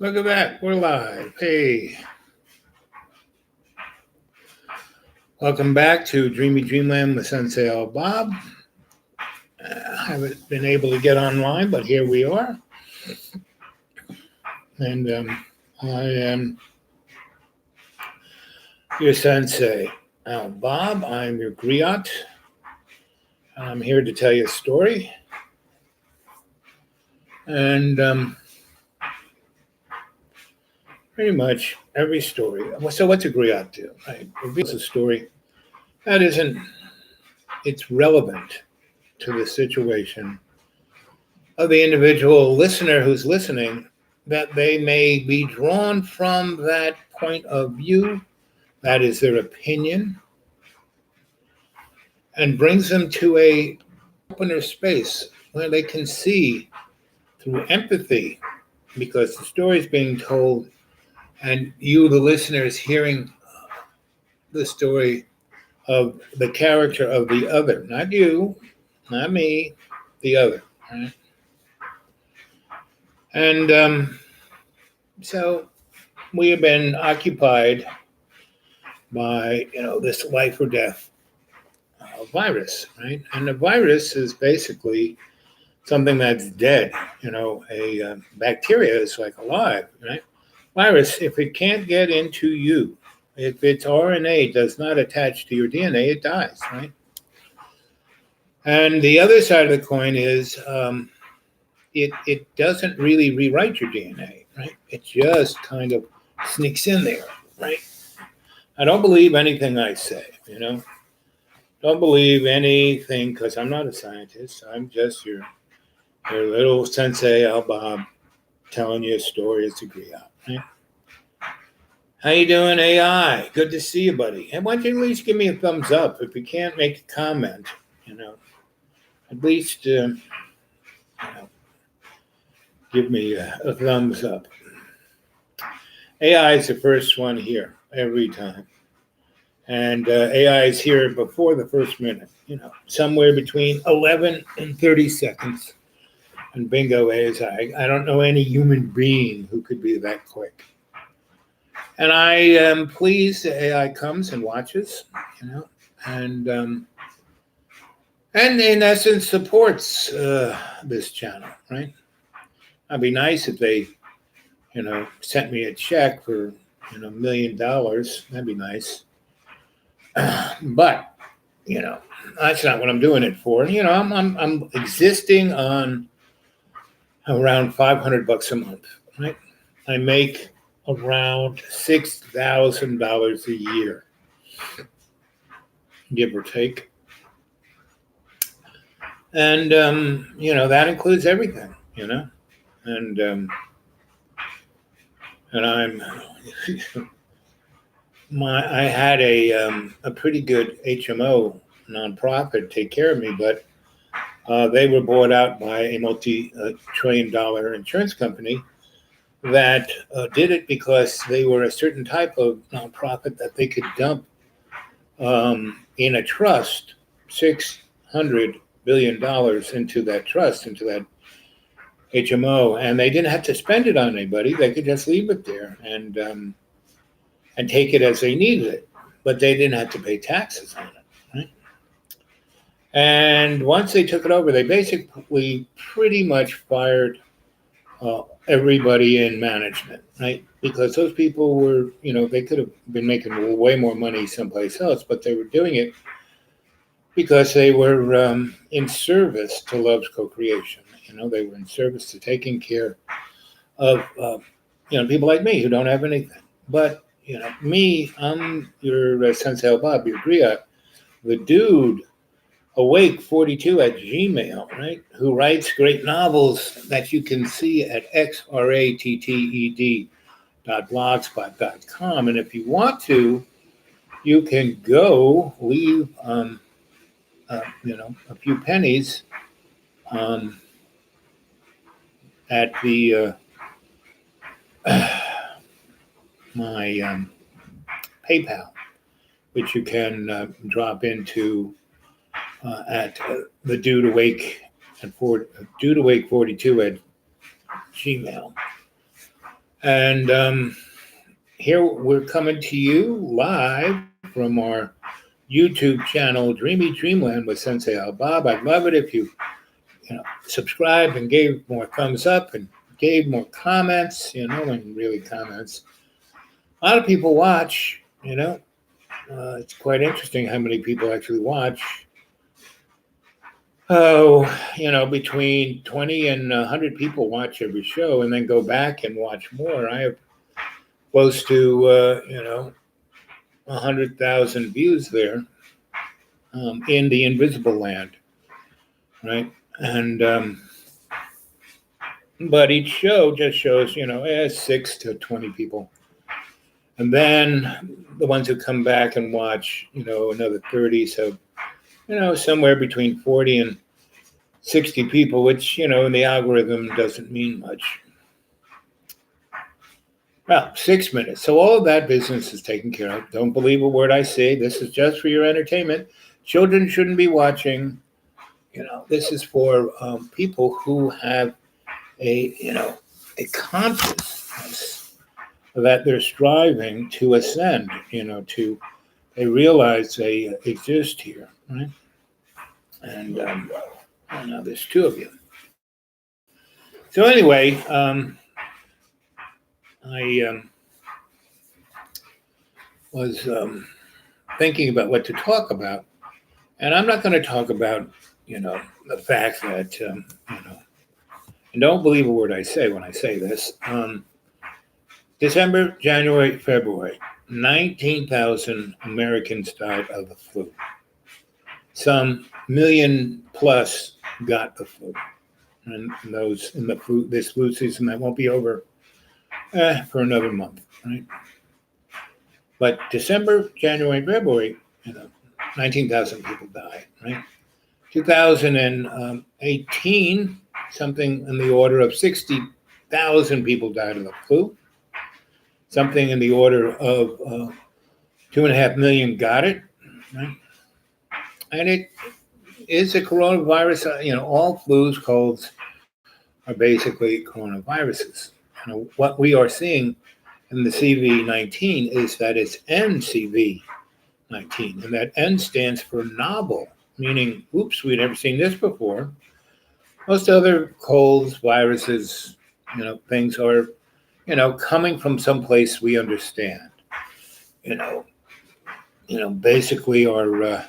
Look at that. We're live. Hey, welcome back to Dreamy Dreamland with Sensei Al Bob. I haven't been able to get online, but here we are. And I am your Sensei Al Bob. I'm your griot. I'm here to tell you a story. And pretty much every story. So, what's a griot do? It reveals a story that it's relevant to the situation of the individual listener who's listening, that they may be drawn from that point of view, that is their opinion, and brings them to a opener space where they can see through empathy, because the story is being told and you, the listener, is hearing the story of the character of the other, not you, not me, the other, right? And so we have been occupied by this life or death virus, right? And the virus is basically something that's dead. A bacteria is like alive, right? Virus, if it can't get into you, if its RNA does not attach to your DNA, it dies, right? And the other side of the coin is it doesn't really rewrite your DNA, right? It just kind of sneaks in there, right? I don't believe anything I say, Don't believe anything because I'm not a scientist. I'm just your little Sensei Al Bob telling you a story as a griot, right? How you doing, AI? Good to see you, buddy. And why don't you at least give me a thumbs up? If you can't make a comment, at least give me a thumbs up. AI is the first one here every time. And AI is here before the first minute, somewhere between 11 and 30 seconds. And bingo, AI. I don't know any human being who could be that quick. And I am pleased that AI comes and watches, and in essence supports this channel, right? It'd be nice if they, sent me a check for, $1 million. That'd be nice. But, that's not what I'm doing it for. I'm existing on around $500 a month, right? I make around $6,000 a year, give or take. And, that includes everything, and I'm, I had a pretty good HMO nonprofit take care of me, but they were bought out by a multi-trillion-dollar insurance company that did it because they were a certain type of nonprofit that they could dump in a trust $600 billion into that trust, into that HMO, and they didn't have to spend it on anybody. They could just leave it there and take it as they needed it, but they didn't have to pay taxes on it, right? And once they took it over, they basically pretty much fired everybody in management, right? Because those people were, they could have been making way more money someplace else, but they were doing it because they were in service to love's co-creation. They were in service to taking care of, people like me who don't have anything. But, me, I'm your Sensei Al Bob, your griot, the dude, Awake42 at Gmail, right? Who writes great novels that you can see at xratted.blogspot.com. And if you want to, you can go leave, a few pennies at the my PayPal, which you can drop into at the Dude Awake 42 at Gmail. And here we're coming to you live from our YouTube channel, Dreamy Dreamland with Sensei Al Bob. I'd love it if you subscribed and gave more thumbs up and gave more comments, and really comments. A lot of people watch, it's quite interesting how many people actually watch. Oh, between 20 and 100 people watch every show and then go back and watch more. I have close to, 100,000 views there in the invisible land, right? And, but each show just shows, 6 to 20 people. And then the ones who come back and watch, another 30. So, somewhere between 40 and 60 people, which, in the algorithm doesn't mean much. Well, 6 minutes. So all of that business is taken care of. Don't believe a word I say. This is just for your entertainment. Children shouldn't be watching. This is for people who have a consciousness that they're striving to ascend, they realize they exist here, right? And now there's two of you. So anyway, I was thinking about what to talk about, and I'm not going to talk about, the fact that, and don't believe a word I say when I say this. December, January, February, 19,000 Americans died of the flu. Some million plus got the flu, and those in this flu season that won't be over for another month, right? But December, January, February, 19,000 people died, right? 2018, something in the order of 60,000 people died of the flu. Something in the order of 2.5 million got it, right? And it is a coronavirus. All flus, colds are basically coronaviruses. What we are seeing in the CV19 is that it's NCV19, and that N stands for novel, meaning, oops, we've never seen this before. Most other colds, viruses, things are, coming from someplace we understand. Basically are,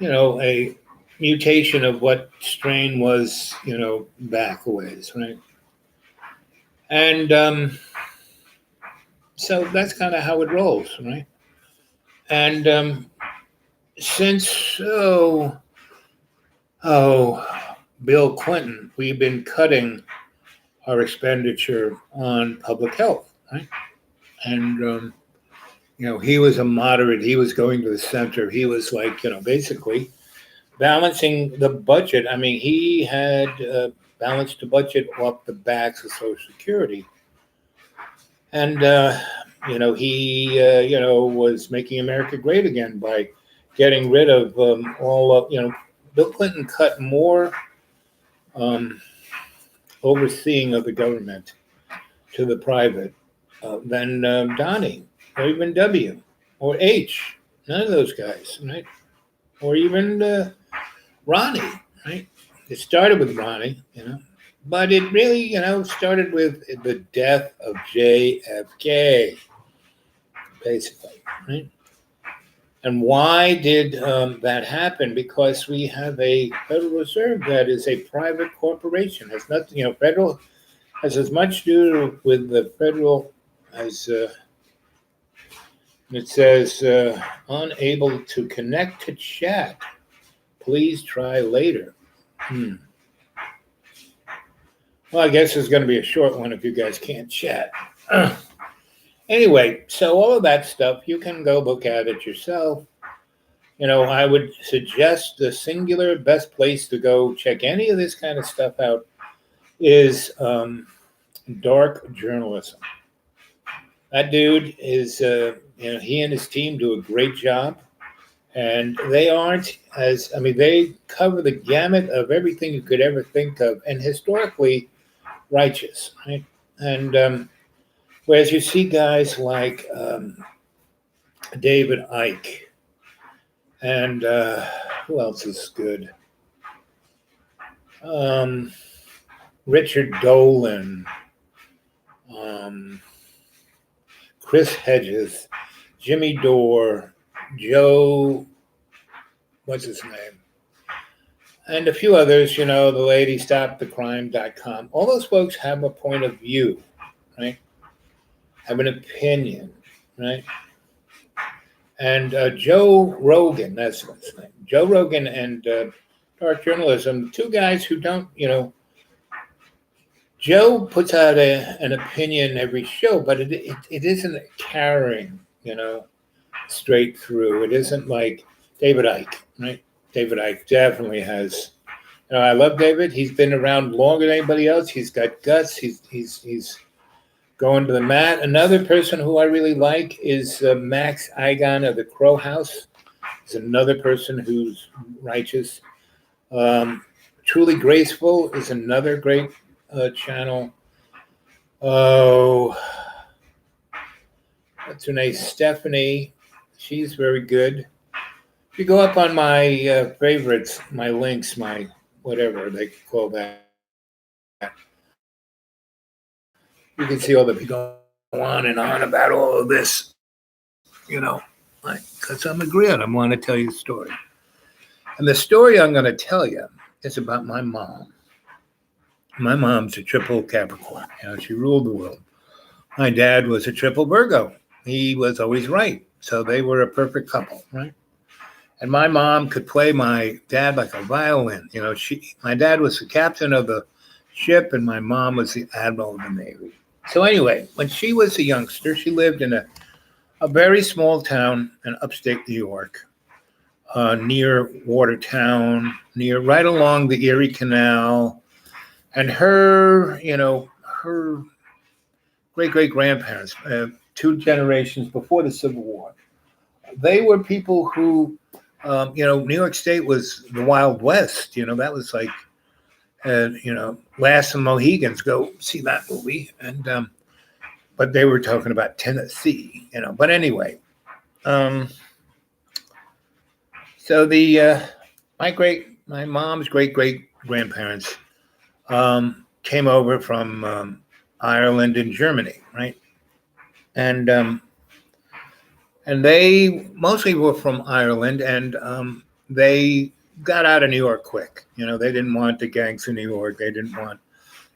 a mutation of what strain was, back a ways, right? And so that's kind of how it rolls, right? And since, Bill Clinton, we've been cutting our expenditure on public health, right? And, he was a moderate. He was going to the center. He was like, basically balancing the budget. I mean, he had balanced the budget off the backs of Social Security. And, he, was making America great again by getting rid of all of, Bill Clinton cut more overseeing of the government to the private than Donnie or even W or H. None of those guys, right? Or even Ronnie, right? It started with Ronnie, but it really, started with the death of JFK, basically, right? And why did that happen? Because we have a Federal Reserve that is a private corporation. Has nothing, federal has as much to do with the federal as it says, unable to connect to chat. Please try later. Well, I guess it's going to be a short one if you guys can't chat. Anyway, so all of that stuff, you can go look at it yourself. I would suggest the singular best place to go check any of this kind of stuff out is dark journalism. That dude is, he and his team do a great job And they aren't as, I mean, they cover the gamut of everything you could ever think of, and historically righteous, right? And whereas you see guys like David Icke, and who else is good? Um, Richard Dolan, um, Chris Hedges, Jimmy Dore, Joe, what's his name? And a few others, the lady stopthecrime.com. All those folks have a point of view, right? Have an opinion, right? And Joe Rogan, that's his name. Joe Rogan and Dark Journalism, two guys who don't, Joe puts out an opinion every show, but it isn't carrying, straight through. It isn't like David Icke, right? David Icke definitely has. I love David. He's been around longer than anybody else. He's got guts. He's going to the mat. Another person who I really like is Max Igon of the Crow House. He's another person who's righteous. Truly Graceful is another great channel. Oh, what's her name? Stephanie. She's very good. If you go up on my favorites, my links, my whatever they call that, you can see all the people go on and on about all of this, because I'm agreeing. I want to tell you a story. And the story I'm going to tell you is about my mom. My mom's a triple Capricorn. She ruled the world. My dad was a triple Virgo. He was always right. So they were a perfect couple, right? And my mom could play my dad like a violin. My dad was the captain of the ship, and my mom was the admiral of the Navy. So anyway, when she was a youngster, she lived in a very small town in upstate New York, near Watertown, right along the Erie Canal. And her great-great-grandparents, 2 generations before the Civil War, they were people who, New York State was the Wild West. That was like, Last of the Mohegans. Go see that movie. And but they were talking about Tennessee. But anyway, so my mom's great-great-grandparents came over from Ireland and Germany, right? And they mostly were from Ireland, and they got out of New York quick. They didn't want the gangs in New York. They didn't want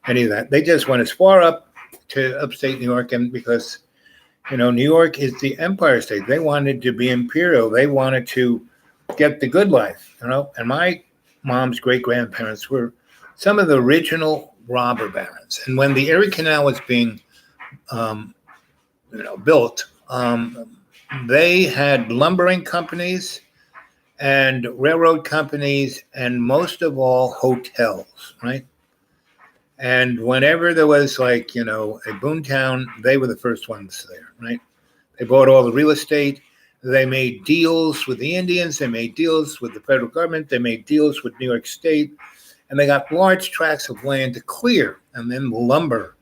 any of that. They just went as far up to upstate New York, and because New York is the Empire State, they wanted to be imperial. They wanted to get the good life. And my mom's great-grandparents were some of the original robber barons. And when the Erie Canal was being built, they had lumbering companies and railroad companies, and most of all, hotels, right? And whenever there was a boomtown, they were the first ones there, right? They bought all the real estate. They made deals with the Indians. They made deals with the federal government. They made deals with New York State. And they got large tracts of land to clear. And then lumber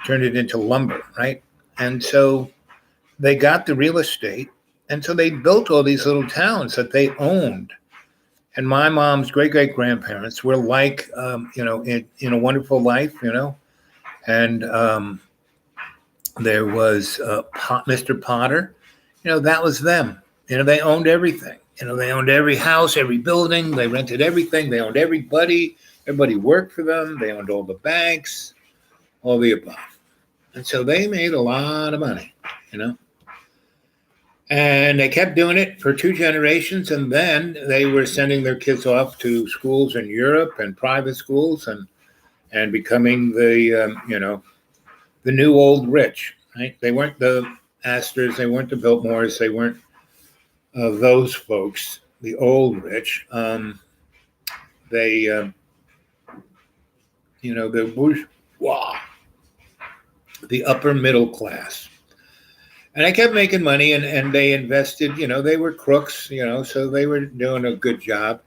turned it into lumber, right? And so they got the real estate. And so they built all these little towns that they owned. And my mom's great-great-grandparents were like, in A Wonderful Life, And there was Mr. Potter. That was them. They owned everything. They owned every house, every building. They rented everything. They owned everybody. Everybody worked for them. They owned all the banks, all the above. And so they made a lot of money, And they kept doing it for 2 generations, and then they were sending their kids off to schools in Europe and private schools, and becoming the new old rich. Right? They weren't the Astors, they weren't the Biltmores, they weren't those folks, the old rich. The bourgeois, the upper middle class. And I kept making money, and they invested, they were crooks, so they were doing a good job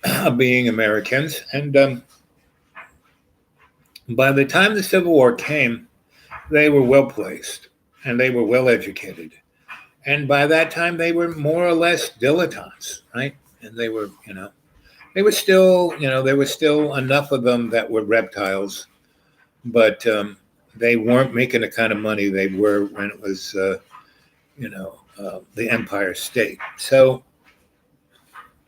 of being Americans. And by the time the Civil War came, they were well placed and they were well educated. And by that time, they were more or less dilettantes, right? And they were still, there was still enough of them that were reptiles, but they weren't making the kind of money they were when it was, the Empire State. So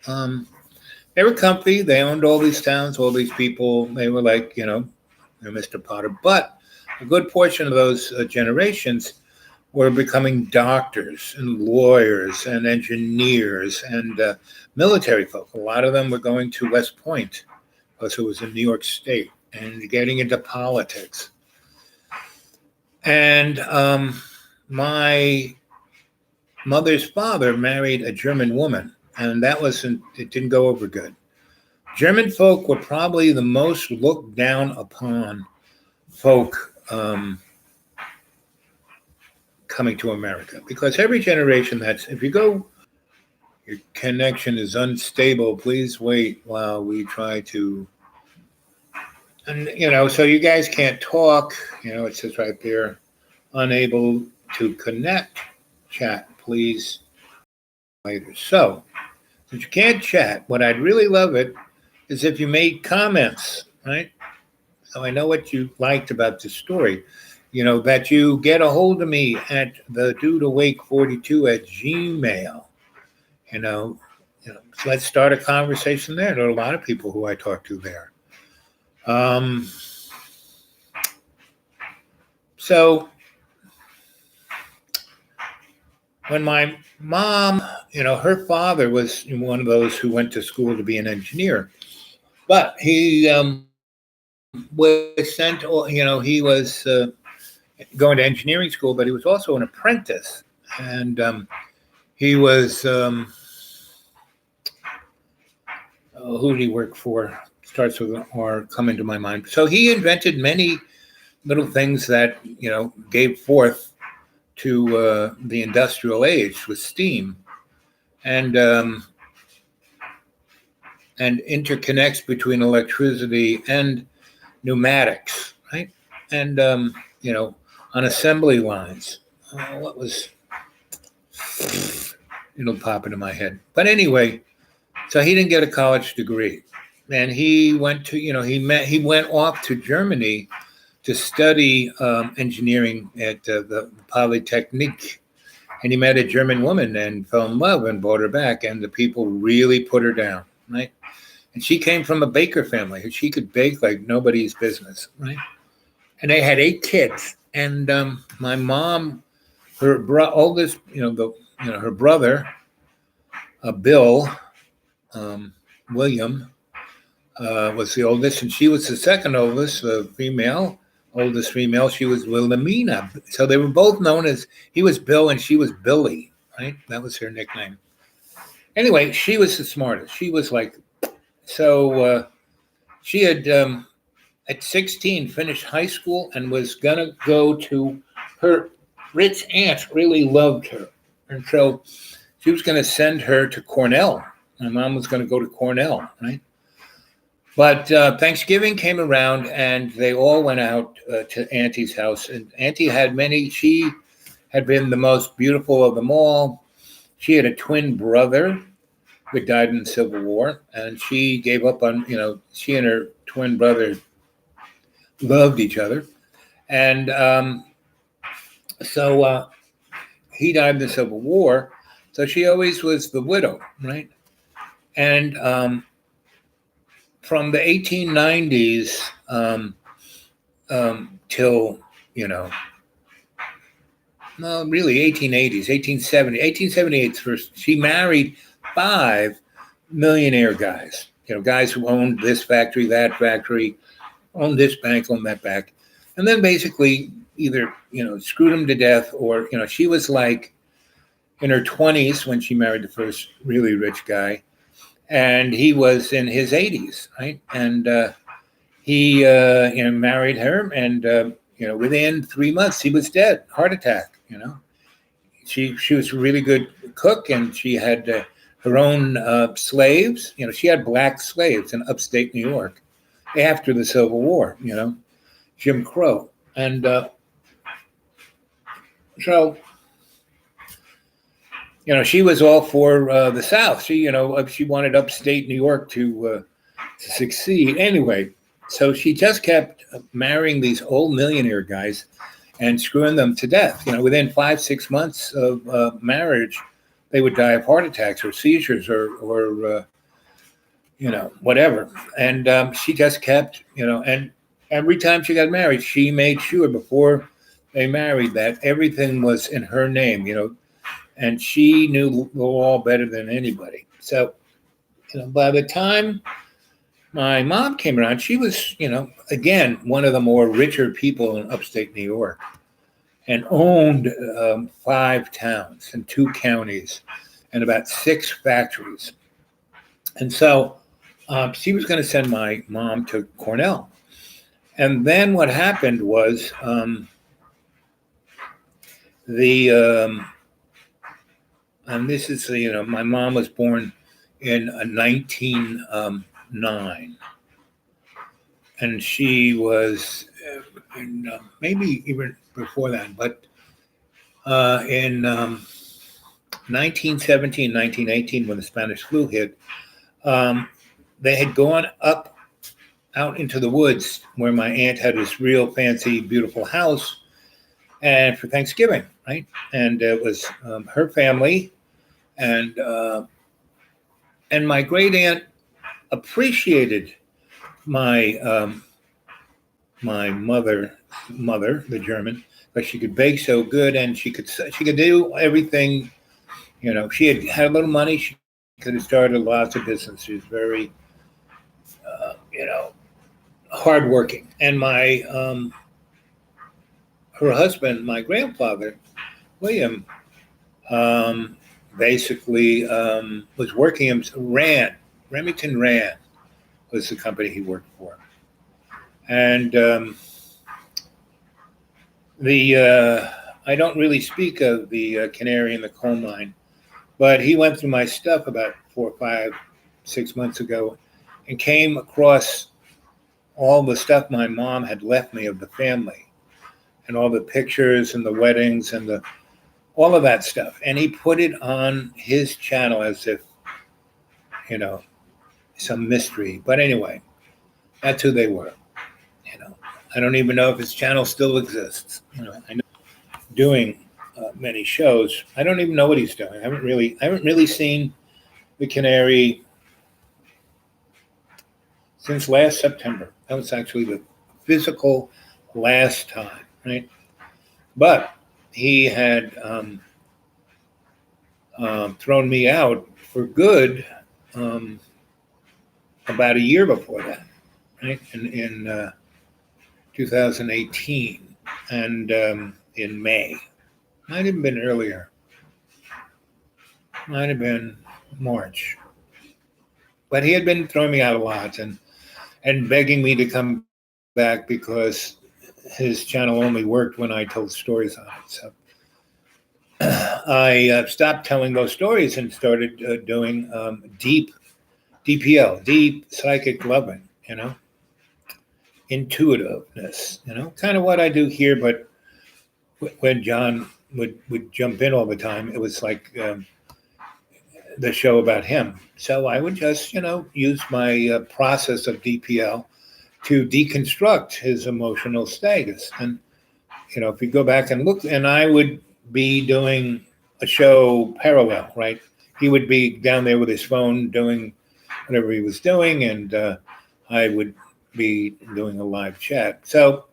they were comfy. They owned all these towns, all these people. They were like, they're Mr. Potter. But a good portion of those generations were becoming doctors and lawyers and engineers and military folk. A lot of them were going to West Point because it was in New York State and getting into politics. And my mother's father married a German woman, and it didn't go over good. German folk were probably the most looked down upon folk coming to America, because every generation if you go, your connection is unstable, please wait while we try to, and so you guys can't talk, it says right there, unable to connect, chat, please later. So since you can't chat, what I'd really love it is if you made comments, right? So I know what you liked about this story, that you get a hold of me at the dudeawake42@gmail. So let's start a conversation there. There are a lot of people who I talk to there. So when my mom, her father was one of those who went to school to be an engineer, but he was sent, he was going to engineering school, but he was also an apprentice. And he was, who did he work for? Starts with an R, come into my mind. So he invented many little things that, gave forth to the industrial age with steam and interconnects between electricity and pneumatics, right? And, on assembly lines. It'll pop into my head. But anyway, so he didn't get a college degree. And he went to, he went off to Germany to study engineering at the Polytechnique. And he met a German woman and fell in love and brought her back. And the people really put her down, right? And she came from a baker family. She could bake like nobody's business, right? And they had 8 kids. And my mom, her oldest, her brother, Bill, William, was the oldest, and she was the second oldest, oldest female. She was Wilhelmina. So they were both known as, he was Bill and she was Billy, right? That was her nickname. Anyway, she was the smartest. She was like, so she had, at 16, finished high school and was going to go to, her rich aunt really loved her. And so she was going to send her to Cornell. My mom was going to go to Cornell, right? But Thanksgiving came around and they all went out to Auntie's house. And Auntie she had been the most beautiful of them all. She had a twin brother who died in the Civil War. And she gave up on, she and her twin brother loved each other. And so he died in the Civil War. So she always was the widow, right? And from the 1890s till, really 1880s, 1878 first, she married 5 millionaire guys, guys who owned this factory, that factory, owned this bank, owned that bank. And then basically either, screwed them to death or, she was like in her 20s when she married the first really rich guy. And he was in his 80s, right? And he, married her, and within 3 months he was dead, heart attack, she was a really good cook, and she had her own slaves. She had black slaves in upstate New York after the Civil War. Jim Crow, and so she was all for the South. She wanted upstate New York to succeed. Anyway, so she just kept marrying these old millionaire guys and screwing them to death. Within 5-6 months of marriage, they would die of heart attacks or seizures or whatever. And she just kept, and every time she got married, she made sure before they married that everything was in her name, and she knew the law better than anybody. So, by the time my mom came around, she was, again, one of the more richer people in upstate New York, and owned 5 towns and 2 counties and about 6 factories. And so she was going to send my mom to Cornell. And then what happened was and this is, my mom was born in 1909. And she was, maybe even before that, but in 1917, 1918, when the Spanish flu hit, they had gone out into the woods where my aunt had this real fancy, beautiful house, and for Thanksgiving, right? And it was her family, and my great aunt appreciated my my mother, the German, because she could bake so good, and she could do everything. She had a little money. She could have started lots of business. She was very, hardworking. And my her husband, my grandfather, William, basically was working. Remington Rand was the company he worked for, and I don't really speak of the canary in the coal mine, but he went through my stuff about 4, 5, 6 months ago, and came across all the stuff my mom had left me of the family, and all the pictures and the weddings and all of that stuff. And he put it on his channel as if, some mystery. But anyway, that's who they were. I don't even know if his channel still exists. I know doing many shows. I don't even know what he's doing. I haven't really seen the Canary since last September. That was actually the physical last time, right? But he had thrown me out for good about a year before that, right? In 2018, and in May. Might have been earlier. Might have been March. But he had been throwing me out a lot and begging me to come back because his channel only worked when I told stories on it. So I stopped telling those stories and started doing deep DPL, deep psychic loving, intuitiveness, kind of what I do here. But when John would jump in all the time, it was like the show about him. So I would just, use my process of DPL to deconstruct his emotional status. And, if you go back and look, and I would be doing a show parallel, right? He would be down there with his phone doing whatever he was doing, and I would be doing a live chat. So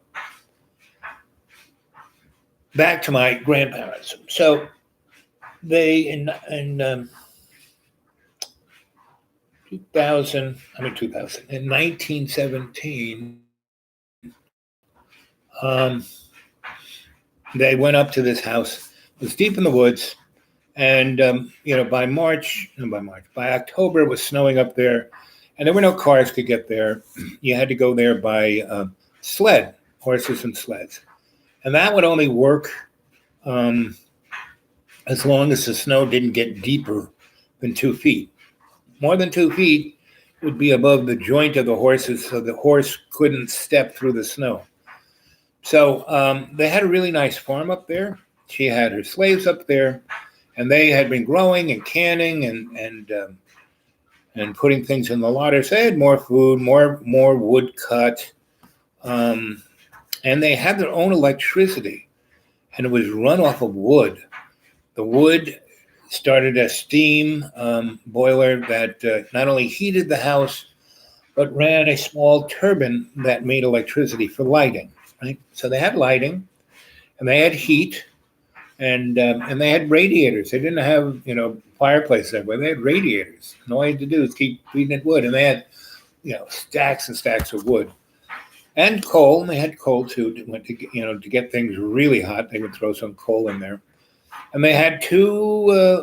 back to my grandparents. So they in 1917, they went up to this house. It was deep in the woods, and by October it was snowing up there, and there were no cars to get there. You had to go there by horses and sleds, and that would only work as long as the snow didn't get deeper than 2 feet. More than 2 feet would be above the joint of the horses, so the horse couldn't step through the snow. So they had a really nice farm up there. She had her slaves up there, and they had been growing and canning and putting things in the larder. So they had more food, more wood cut, and they had their own electricity, and it was run off of wood. The wood started a steam boiler that not only heated the house, but ran a small turbine that made electricity for lighting. Right, so they had lighting, and they had heat, and they had radiators. They didn't have fireplaces everywhere. They had radiators, and all you had to do was keep feeding it wood. And they had stacks and stacks of wood and coal. And they had coal too. To get things really hot, they would throw some coal in there. And they had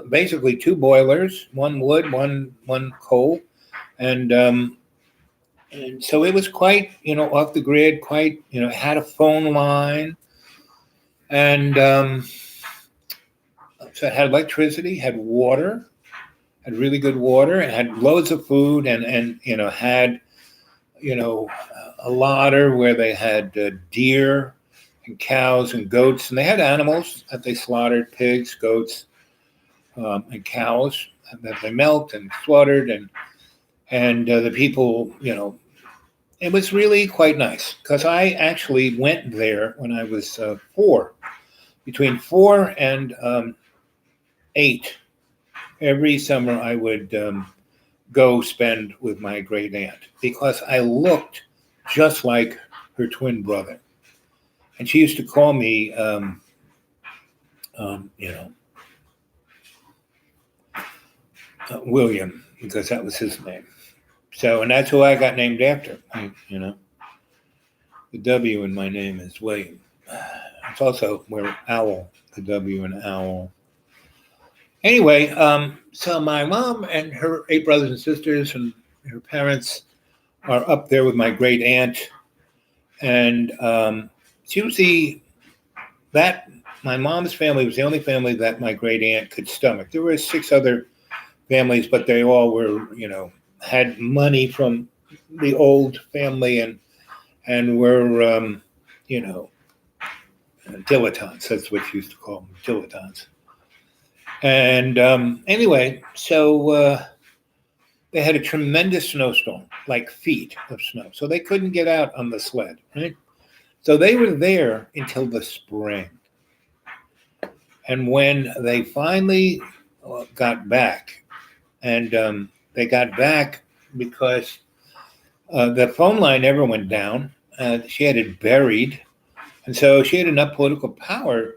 basically two boilers, one wood, one coal, and so it was quite off the grid. Quite had a phone line, and so it had electricity, had water, had really good water, and had loads of food, and had a larder where they had deer and cows and goats, and they had animals that they slaughtered: pigs, goats, and cows that they milked and slaughtered, and the people, it was really quite nice because I actually went there when I was between 4 and 8. Every summer I would go spend with my great aunt because I looked just like her twin brother. And she used to call me, William, because that was his name. So, and that's who I got named after. The W in my name is William. It's also where owl, the W in owl. Anyway, so my mom and her 8 brothers and sisters and her parents are up there with my great aunt, and she was my mom's family was the only family that my great aunt could stomach. There were 6 other families, but they all were, had money from the old family and were, dilettantes. That's what she used to call them, dilettantes. And anyway, so they had a tremendous snowstorm, like feet of snow. So they couldn't get out on the sled, right? So they were there until the spring. And when they finally got back, and they got back because the phone line never went down. She had it buried. And so she had enough political power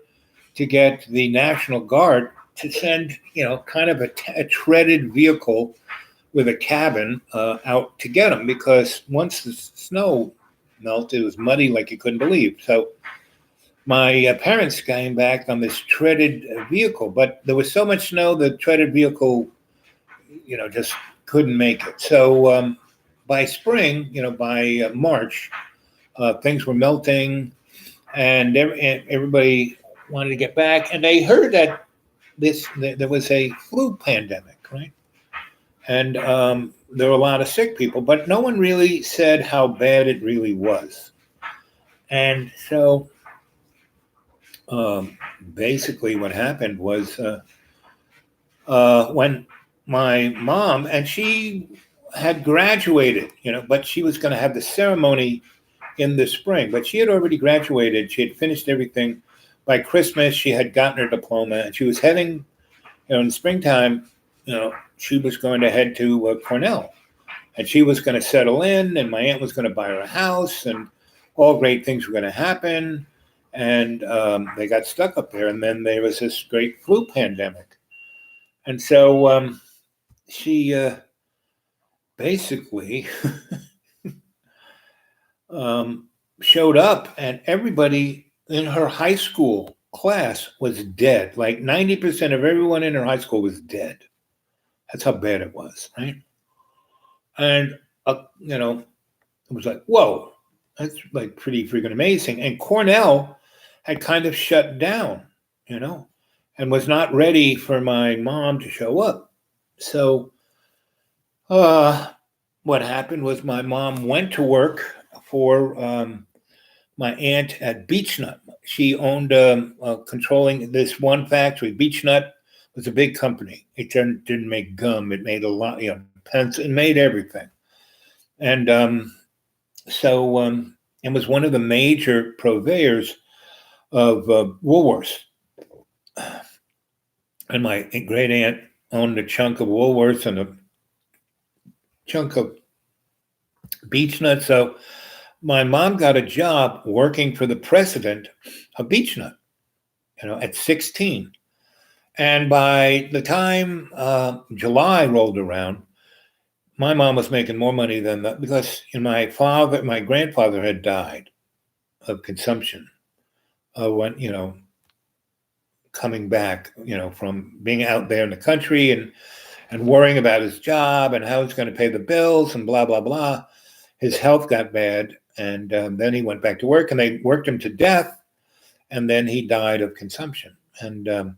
to get the National Guard to send, kind of a treaded vehicle with a cabin out to get them, because once the snow melted, it was muddy like you couldn't believe. So my parents came back on this treaded vehicle, but there was so much snow, the treaded vehicle, just couldn't make it. So by spring, by March, things were melting, and everybody wanted to get back, and they heard that there was a flu pandemic, right? And there were a lot of sick people, but no one really said how bad it really was. And so basically what happened was when my mom, and she had graduated, but she was going to have the ceremony in the spring, but she had already graduated. She had finished everything. By Christmas, she had gotten her diploma, and she was heading, in the springtime, she was going to head to Cornell, and she was going to settle in, and my aunt was going to buy her a house, and all great things were going to happen. And they got stuck up there, and then there was this great flu pandemic. And so she basically showed up, and everybody in her high school class was dead. Like 90% of everyone in her high school was dead. That's how bad it was, right? And, it was like, whoa, that's like pretty freaking amazing. And Cornell had kind of shut down, and was not ready for my mom to show up. So uh, what happened was my mom went to work for my aunt at Beechnut. She owned controlling this one factory. Beechnut was a big company. It didn't make gum. It made a lot, pencil. It made everything. And it was one of the major purveyors of Woolworths. And my great aunt owned a chunk of Woolworths and a chunk of Beechnut. So my mom got a job working for the president of Beechnut, at 16. And by the time July rolled around, my mom was making more money than that because my grandfather had died of consumption when, coming back, from being out there in the country and worrying about his job and how he's going to pay the bills and blah, blah, blah. His health got bad. And then he went back to work and they worked him to death. And then he died of consumption. And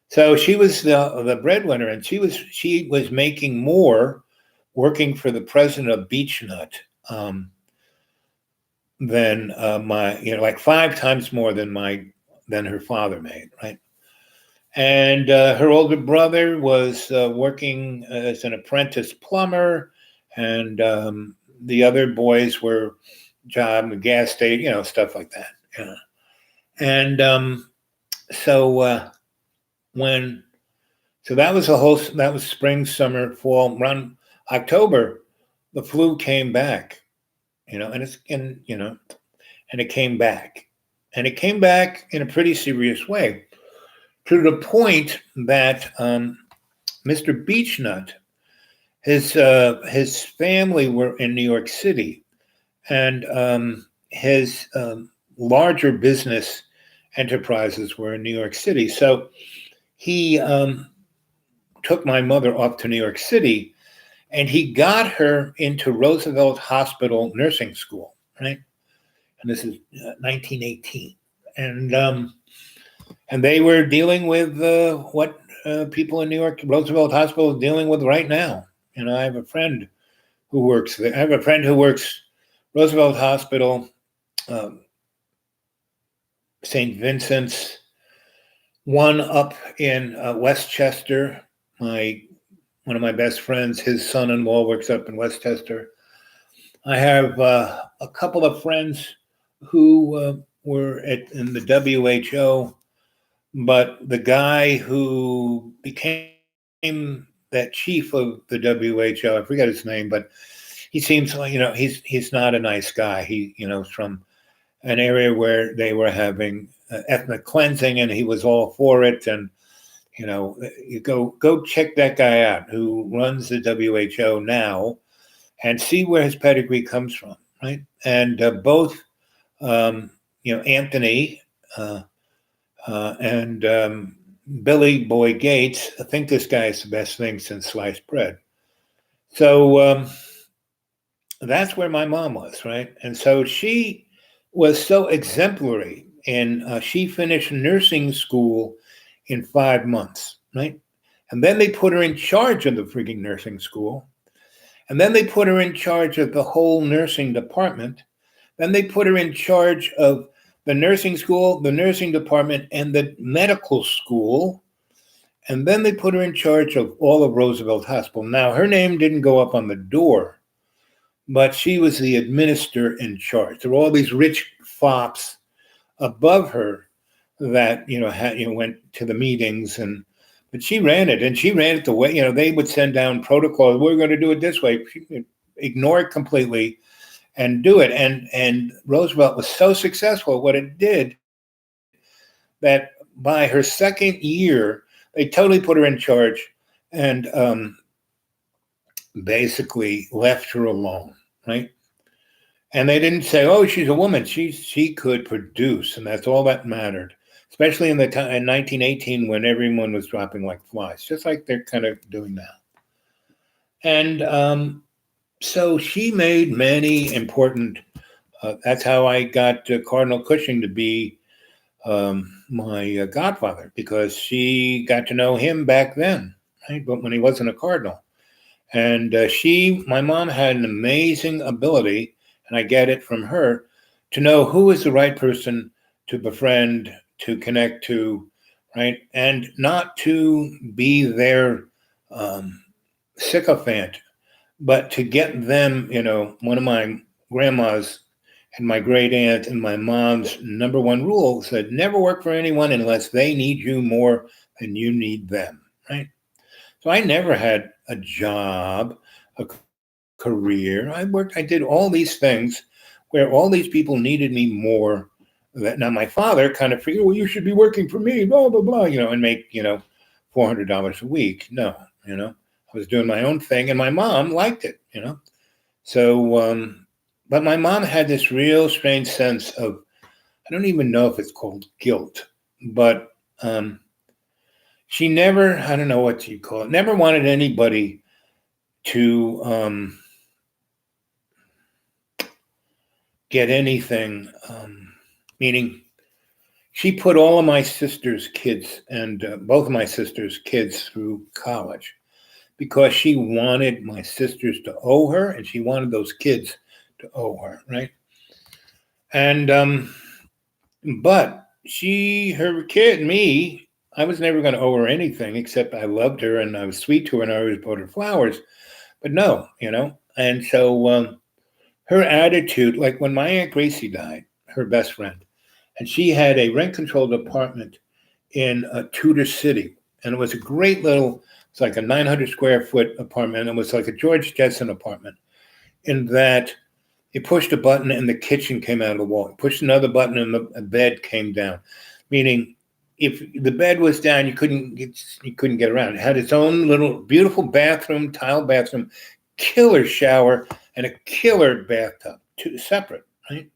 so she was the breadwinner, and she was making more working for the president of Beechnut than like 5 times more than her father made, right? And her older brother was working as an apprentice plumber, and the other boys were job in gas station, stuff like that. Yeah. And so that was spring, summer, fall. Around October, the flu came back, and it came back, and it came back in a pretty serious way, to the point that Mr. Beechnut, his family were in New York City, and his larger business enterprises were in New York City. So he took my mother off to New York City, and he got her into Roosevelt Hospital nursing school, right? And this is 1918, and they were dealing with what people in New York Roosevelt Hospital is dealing with right now. I have a friend who works there. I have a friend who works Roosevelt Hospital, St. Vincent's, one up in Westchester. One of my best friends, his son-in-law works up in Westchester. I have a couple of friends who were in the WHO, but the guy who became that chief of the WHO, I forget his name, but he seems like, he's not a nice guy. He, is from an area where they were having ethnic cleansing, and he was all for it. And you go check that guy out who runs the WHO now, and see where his pedigree comes from, right? And both, Anthony and Billy Boy Gates, I think this guy is the best thing since sliced bread. So that's where my mom was, right? And so she was so exemplary, and she finished nursing school in 5 months, right? And then they put her in charge of the freaking nursing school. And then they put her in charge of the whole nursing department. Then they put her in charge of the nursing school, the nursing department, and the medical school. And then they put her in charge of all of Roosevelt Hospital. Now, her name didn't go up on the door, but she was the administrator in charge. There were all these rich fops above her that went to the meetings, but she ran it, and she ran it the way they would send down protocols. We're going to do it this way. She could ignore it completely and do it. And Roosevelt was so successful at what it did that by her second year, they totally put her in charge and basically left her alone, right? And they didn't say, "Oh, she's a woman." She could produce, and that's all that mattered. Especially in 1918, when everyone was dropping like flies, just like they're kind of doing now. And so she made many important. That's how I got Cardinal Cushing to be my godfather, because she got to know him back then, right? But when he wasn't a cardinal. And my mom had an amazing ability, and I get it from her, to know who is the right person to befriend, to connect to, right? And not to be their um, sycophant, but to get them, one of my grandmas and my great aunt and my mom's number one rule said, never work for anyone unless they need you more than you need them, right? So I never had a job, a career. I did all these things where all these people needed me more. Now my father kind of figured, well, you should be working for me, blah blah blah, and make $400 a week. No, I was doing my own thing, and my mom liked it. So, but my mom had this real strange sense of, I don't even know if it's called guilt, but she never, I don't know what you call it, never wanted anybody to get anything, meaning she put all of my sister's kids and both of my sister's kids through college because she wanted my sisters to owe her and she wanted those kids to owe her, right? And, but her kid, me, I was never going to owe her anything except I loved her and I was sweet to her and I always bought her flowers. But no, and so her attitude, like when my Aunt Gracie died, her best friend, and she had a rent-controlled apartment in Tudor City, and it was a great little, it's like a 900 square foot apartment. It was like a George Jetson apartment in that you pushed a button and the kitchen came out of the wall. You pushed another button and the bed came down, meaning if the bed was down, you couldn't get around. It had its own little beautiful bathroom, tile bathroom, killer shower, and a killer bathtub, two separate, right?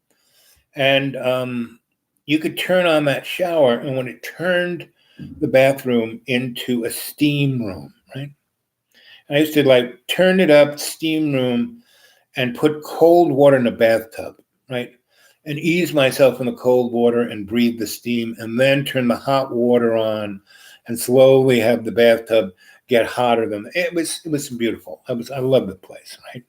And you could turn on that shower, and when it turned the bathroom into a steam room, right? I used to turn it up, steam room, and put cold water in the bathtub, right? And ease myself in the cold water and breathe the steam, and then turn the hot water on, and slowly have the bathtub get hotter than it was beautiful. I loved the place, right?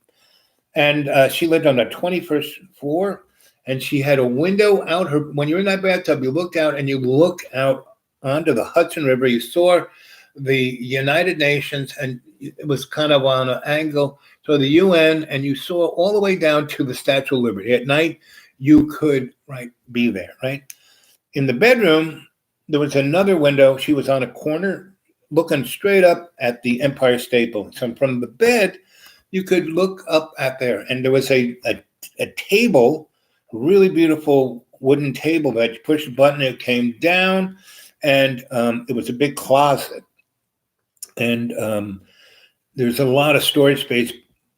And she lived on the 21st floor, and she had a window out her. When you're in that bathtub, you looked out and you look out onto the Hudson River. You saw the United Nations, and it was kind of on an angle. So the UN, and you saw all the way down to the Statue of Liberty. At night, you could be there, right? In the bedroom, there was another window. She was on a corner looking straight up at the Empire State Building. So from the bed, you could look up at there. And there was a table, a really beautiful wooden table that you push a button, it came down, and it was a big closet. And there's a lot of storage space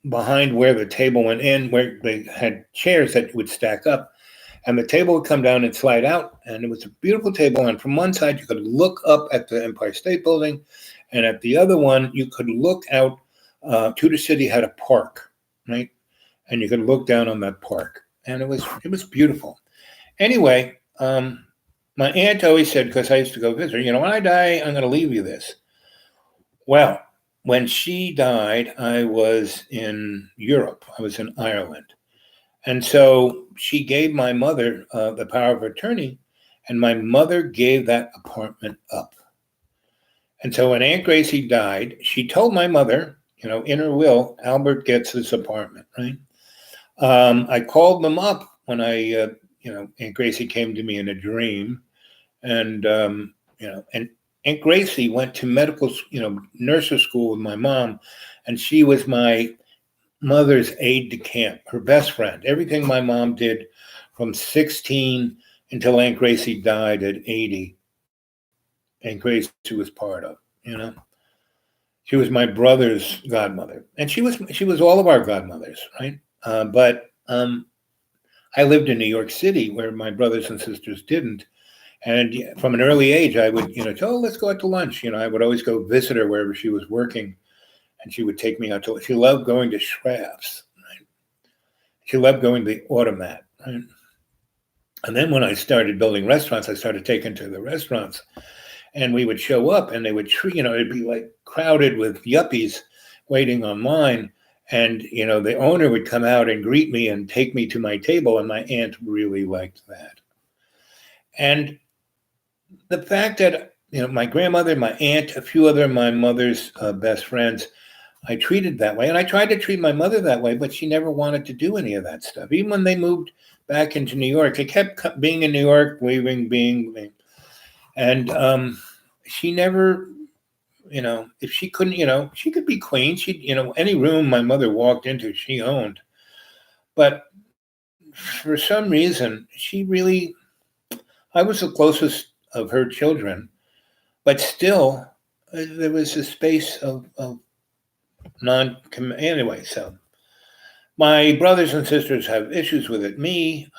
behind where the table went in, where they had chairs that would stack up. And the table would come down and slide out. And it was a beautiful table. And from one side, you could look up at the Empire State Building. And at the other one, you could look out. Tudor City had a park, right? And you could look down on that park. And it was beautiful. Anyway, my aunt always said, because I used to go visit her, when I die, I'm going to leave you this. Well, when she died, I was in Europe. I was in Ireland. And so she gave my mother the power of attorney, and my mother gave that apartment up. And so when Aunt Gracie died, she told my mother, in her will, Albert gets this apartment, right? I called them up when Aunt Gracie came to me in a dream, and and Aunt Gracie went to medical, nurses school with my mom, and she was my mother's aide de camp, her best friend. Everything my mom did from 16 until Aunt Gracie died at 80, Aunt Gracie was part of, She was my brother's godmother, and she was all of our godmothers, right? But I lived in New York City where my brothers and sisters didn't. And from an early age, I would, let's go out to lunch. I would always go visit her wherever she was working. And she would take me out she loved going to Schraff's, right? She loved going to the Automat, right? And then when I started building restaurants, I started taking to the restaurants, and we would show up, and they would treat, it'd be like crowded with yuppies waiting online. And, the owner would come out and greet me and take me to my table. And my aunt really liked that. And the fact that, my grandmother, my aunt, a few other my mother's best friends, I treated that way. And I tried to treat my mother that way, but she never wanted to do any of that stuff. Even when they moved back into New York, they kept being in New York, being. And she never, if she couldn't, she could be queen. She, any room my mother walked into, she owned. But for some reason, I was the closest of her children, but still, there was a space of anyway. So my brothers and sisters have issues with it.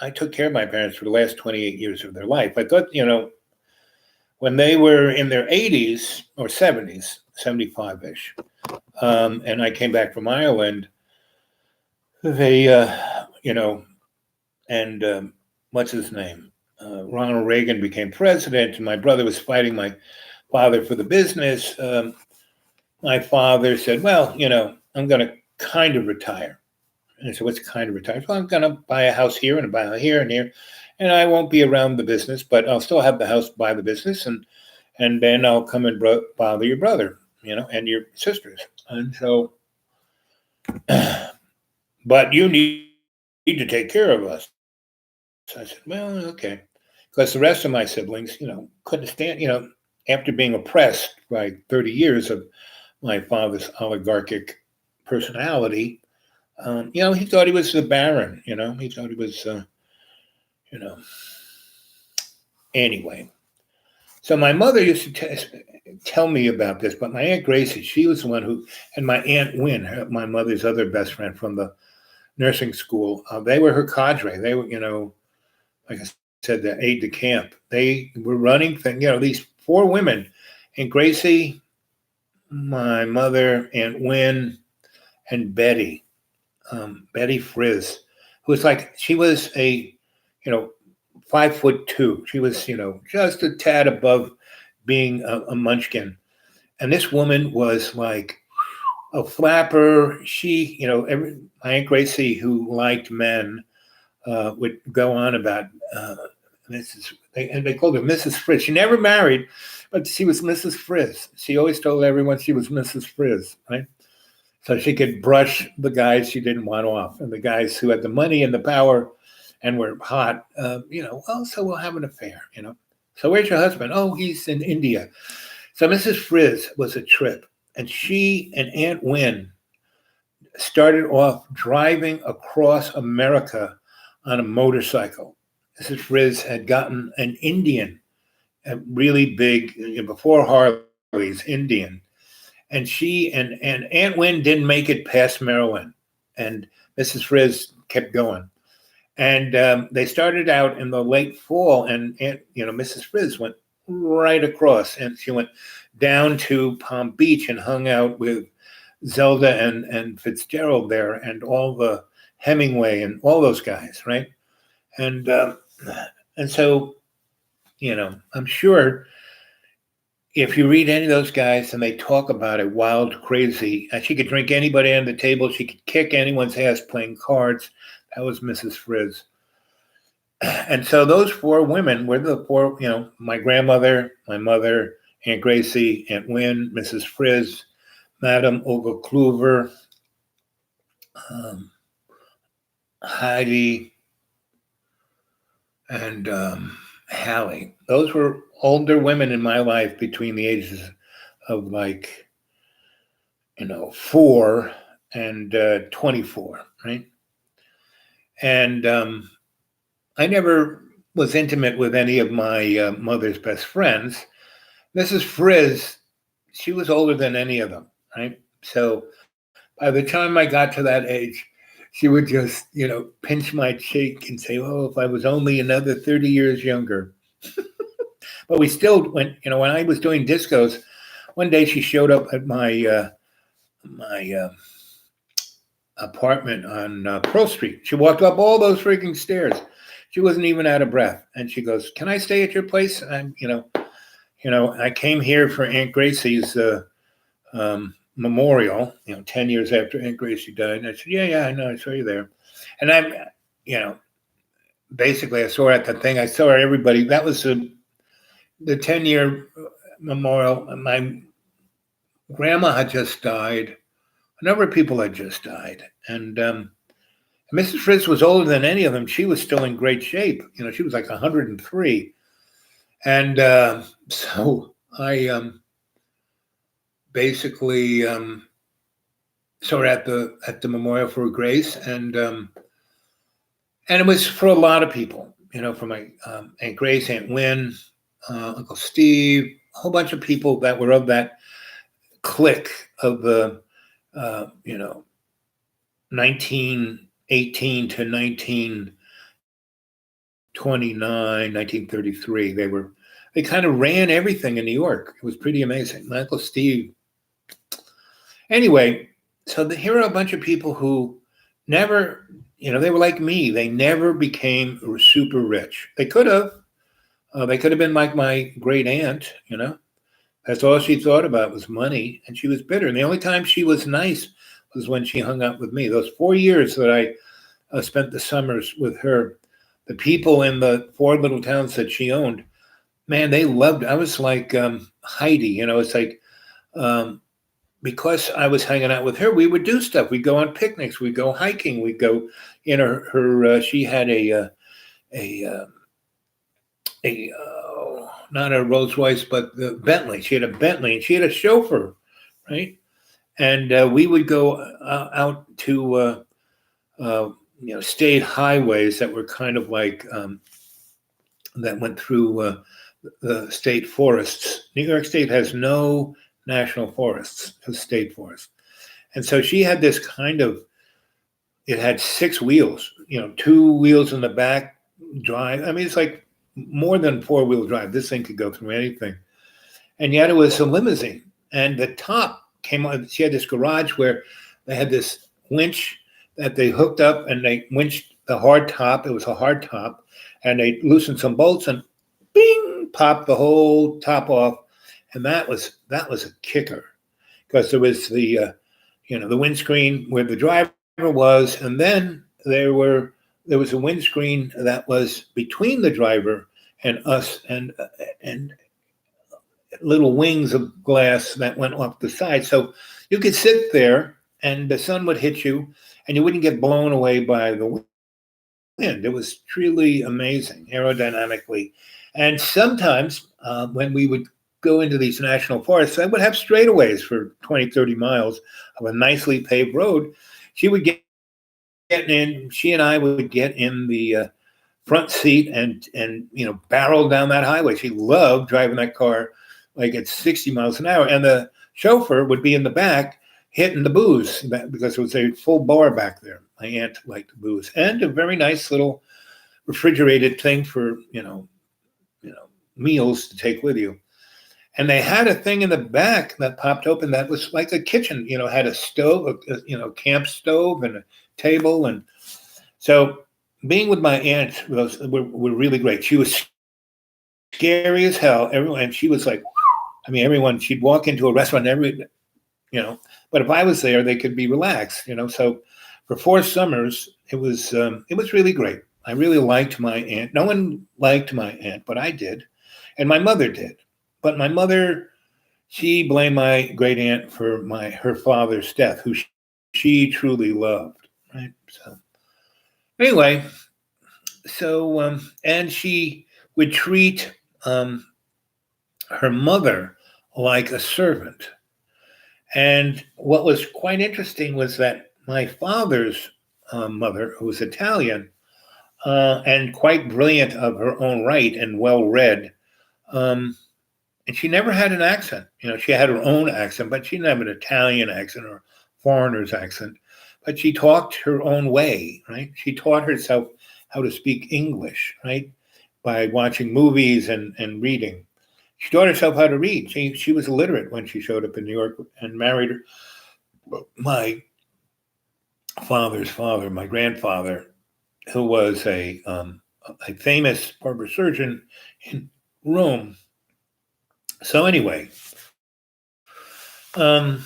I took care of my parents for the last 28 years of their life. I thought, when they were in their 80s or 70s, 75-ish, and I came back from Ireland, they, and what's his name? Ronald Reagan became president, and my brother was fighting my father for the business. My father said, well, I'm going to kind of retire. And I said, what's kind of retire? Well, I'm going to buy a house here and buy a here and here. And I won't be around the business, but I'll still have the house by the business. And then I'll come and bother your brother, and your sisters. And so, but you need to take care of us. So I said, well, okay. Because the rest of my siblings, couldn't stand, after being oppressed by 30 years of my father's oligarchic personality, he thought he was the baron, he thought he was, anyway. So my mother used to tell me about this, but my Aunt Gracie, she was the one and my Aunt Wynne, my mother's other best friend from the nursing school, they were her cadre. They were, like I said, the aide de camp. They were running these 4 women, and Gracie, my mother, Aunt Wynne, and Betty Frizz, who was she was a, 5'2". She was, just a tad above being a munchkin. And this woman was like a flapper. She, my Aunt Gracie, who liked men, would go on about they called her Mrs. Frizz. She never married, but she was Mrs. Frizz. She always told everyone she was Mrs. Frizz, right? So she could brush the guys she didn't want off, and the guys who had the money and the power and were hot, well, so we'll have an affair, So where's your husband? Oh, he's in India. So Mrs. Frizz was a trip, and she and Aunt Wynne started off driving across America on a motorcycle. Mrs. Frizz had gotten an Indian, a really big, before Harley's, Indian. And she and Aunt Wynne didn't make it past Maryland. And Mrs. Frizz kept going. And they started out in the late fall, and Mrs. Frizz went right across, and she went down to Palm Beach and hung out with Zelda and Fitzgerald there, and all the Hemingway and all those guys, right? And so, I'm sure if you read any of those guys and they talk about it, wild, crazy, she could drink anybody on the table. She could kick anyone's ass playing cards. That was Mrs. Frizz. And so those 4 women were the 4, my grandmother, my mother, Aunt Gracie, Aunt Wynne, Mrs. Frizz, Madame Olga Kluver, Heidi, and Hallie. Those were older women in my life between the ages of 4 and 24, right? And I never was intimate with any of my mother's best friends. Mrs. Frizz, she was older than any of them, right? So by the time I got to that age, she would just, pinch my cheek and say, oh, if I was only another 30 years younger. But we still went, when I was doing discos, one day she showed up at my apartment on Pearl Street. She walked up all those freaking stairs. She wasn't even out of breath. And she goes, "Can I stay at your place? I came here for Aunt Gracie's memorial, 10 years after Aunt Gracie died." And I said, yeah, I know. I saw you there. And you know, basically I saw her at the thing. I saw her, everybody. That was the 10-year memorial. My grandma had just died. A number of people had just died. And Mrs. Fritz was older than any of them. She was still in great shape. She was like 103. And so I basically saw her at the Memorial for Grace, and it was for a lot of people, for my Aunt Grace, Aunt Lynn, Uncle Steve, a whole bunch of people that were of that clique of the 1918 to 1929, 1933. They kind of ran everything in New York. It was pretty amazing. My Uncle Steve. Anyway, so here are a bunch of people who never, they were like me. They never became super rich. They could have. They could have been like my great aunt, That's all she thought about was money, and she was bitter. And the only time she was nice was when she hung out with me. Those 4 years that I spent the summers with her, the people in the 4 little towns that she owned, man, they loved. I was like Heidi, it's like because I was hanging out with her, we would do stuff. We'd go on picnics. We'd go hiking. We'd go. She had not a Rolls Royce, but the Bentley. She had a Bentley, and she had a chauffeur, right? And we would go out to state highways that were kind of like that went through the state forests. New York State has no national forests, just state forests. And so she had this it had 6 wheels, 2 wheels in the back drive. I mean, it's like more than 4-wheel drive. This thing could go through anything. And yet it was a limousine. And the top came on. She had this garage where they had this winch that they hooked up, and they winched the hard top. It was a hard top. And they loosened some bolts and bing, popped the whole top off. And that was a kicker, because there was the windscreen where the driver was, and then there was a windscreen that was between the driver and us, and little wings of glass that went off the side, so you could sit there and the sun would hit you, and you wouldn't get blown away by the wind. It was truly amazing aerodynamically. And sometimes when we would go into these national forests, I would have straightaways for 20, 30 miles of a nicely paved road. She and I would get in the front seat and barrel down that highway. She loved driving that car like at 60 miles an hour. And the chauffeur would be in the back hitting the booze, because it was a full bar back there. My aunt liked the booze, and a very nice little refrigerated thing for, meals to take with you. And they had a thing in the back that popped open that was like a kitchen, had a stove, a camp stove and a table. And so being with my aunt were really great. She was scary as hell. And she was like, everyone, she'd walk into a restaurant, but if I was there, they could be relaxed, So for 4 summers, it was really great. I really liked my aunt. No one liked my aunt, but I did. And my mother did. But my mother, she blamed my great aunt for her father's death, who she truly loved, right? So anyway, and she would treat her mother like a servant. And what was quite interesting was that my father's mother, who was Italian and quite brilliant of her own right and well-read, and she never had an accent. She had her own accent, but she didn't have an Italian accent or foreigner's accent. But she talked her own way, right? She taught herself how to speak English, right? By watching movies and reading. She taught herself how to read. She was illiterate when she showed up in New York and married my father's father, my grandfather, who was a a famous barber surgeon in Rome. So anyway, I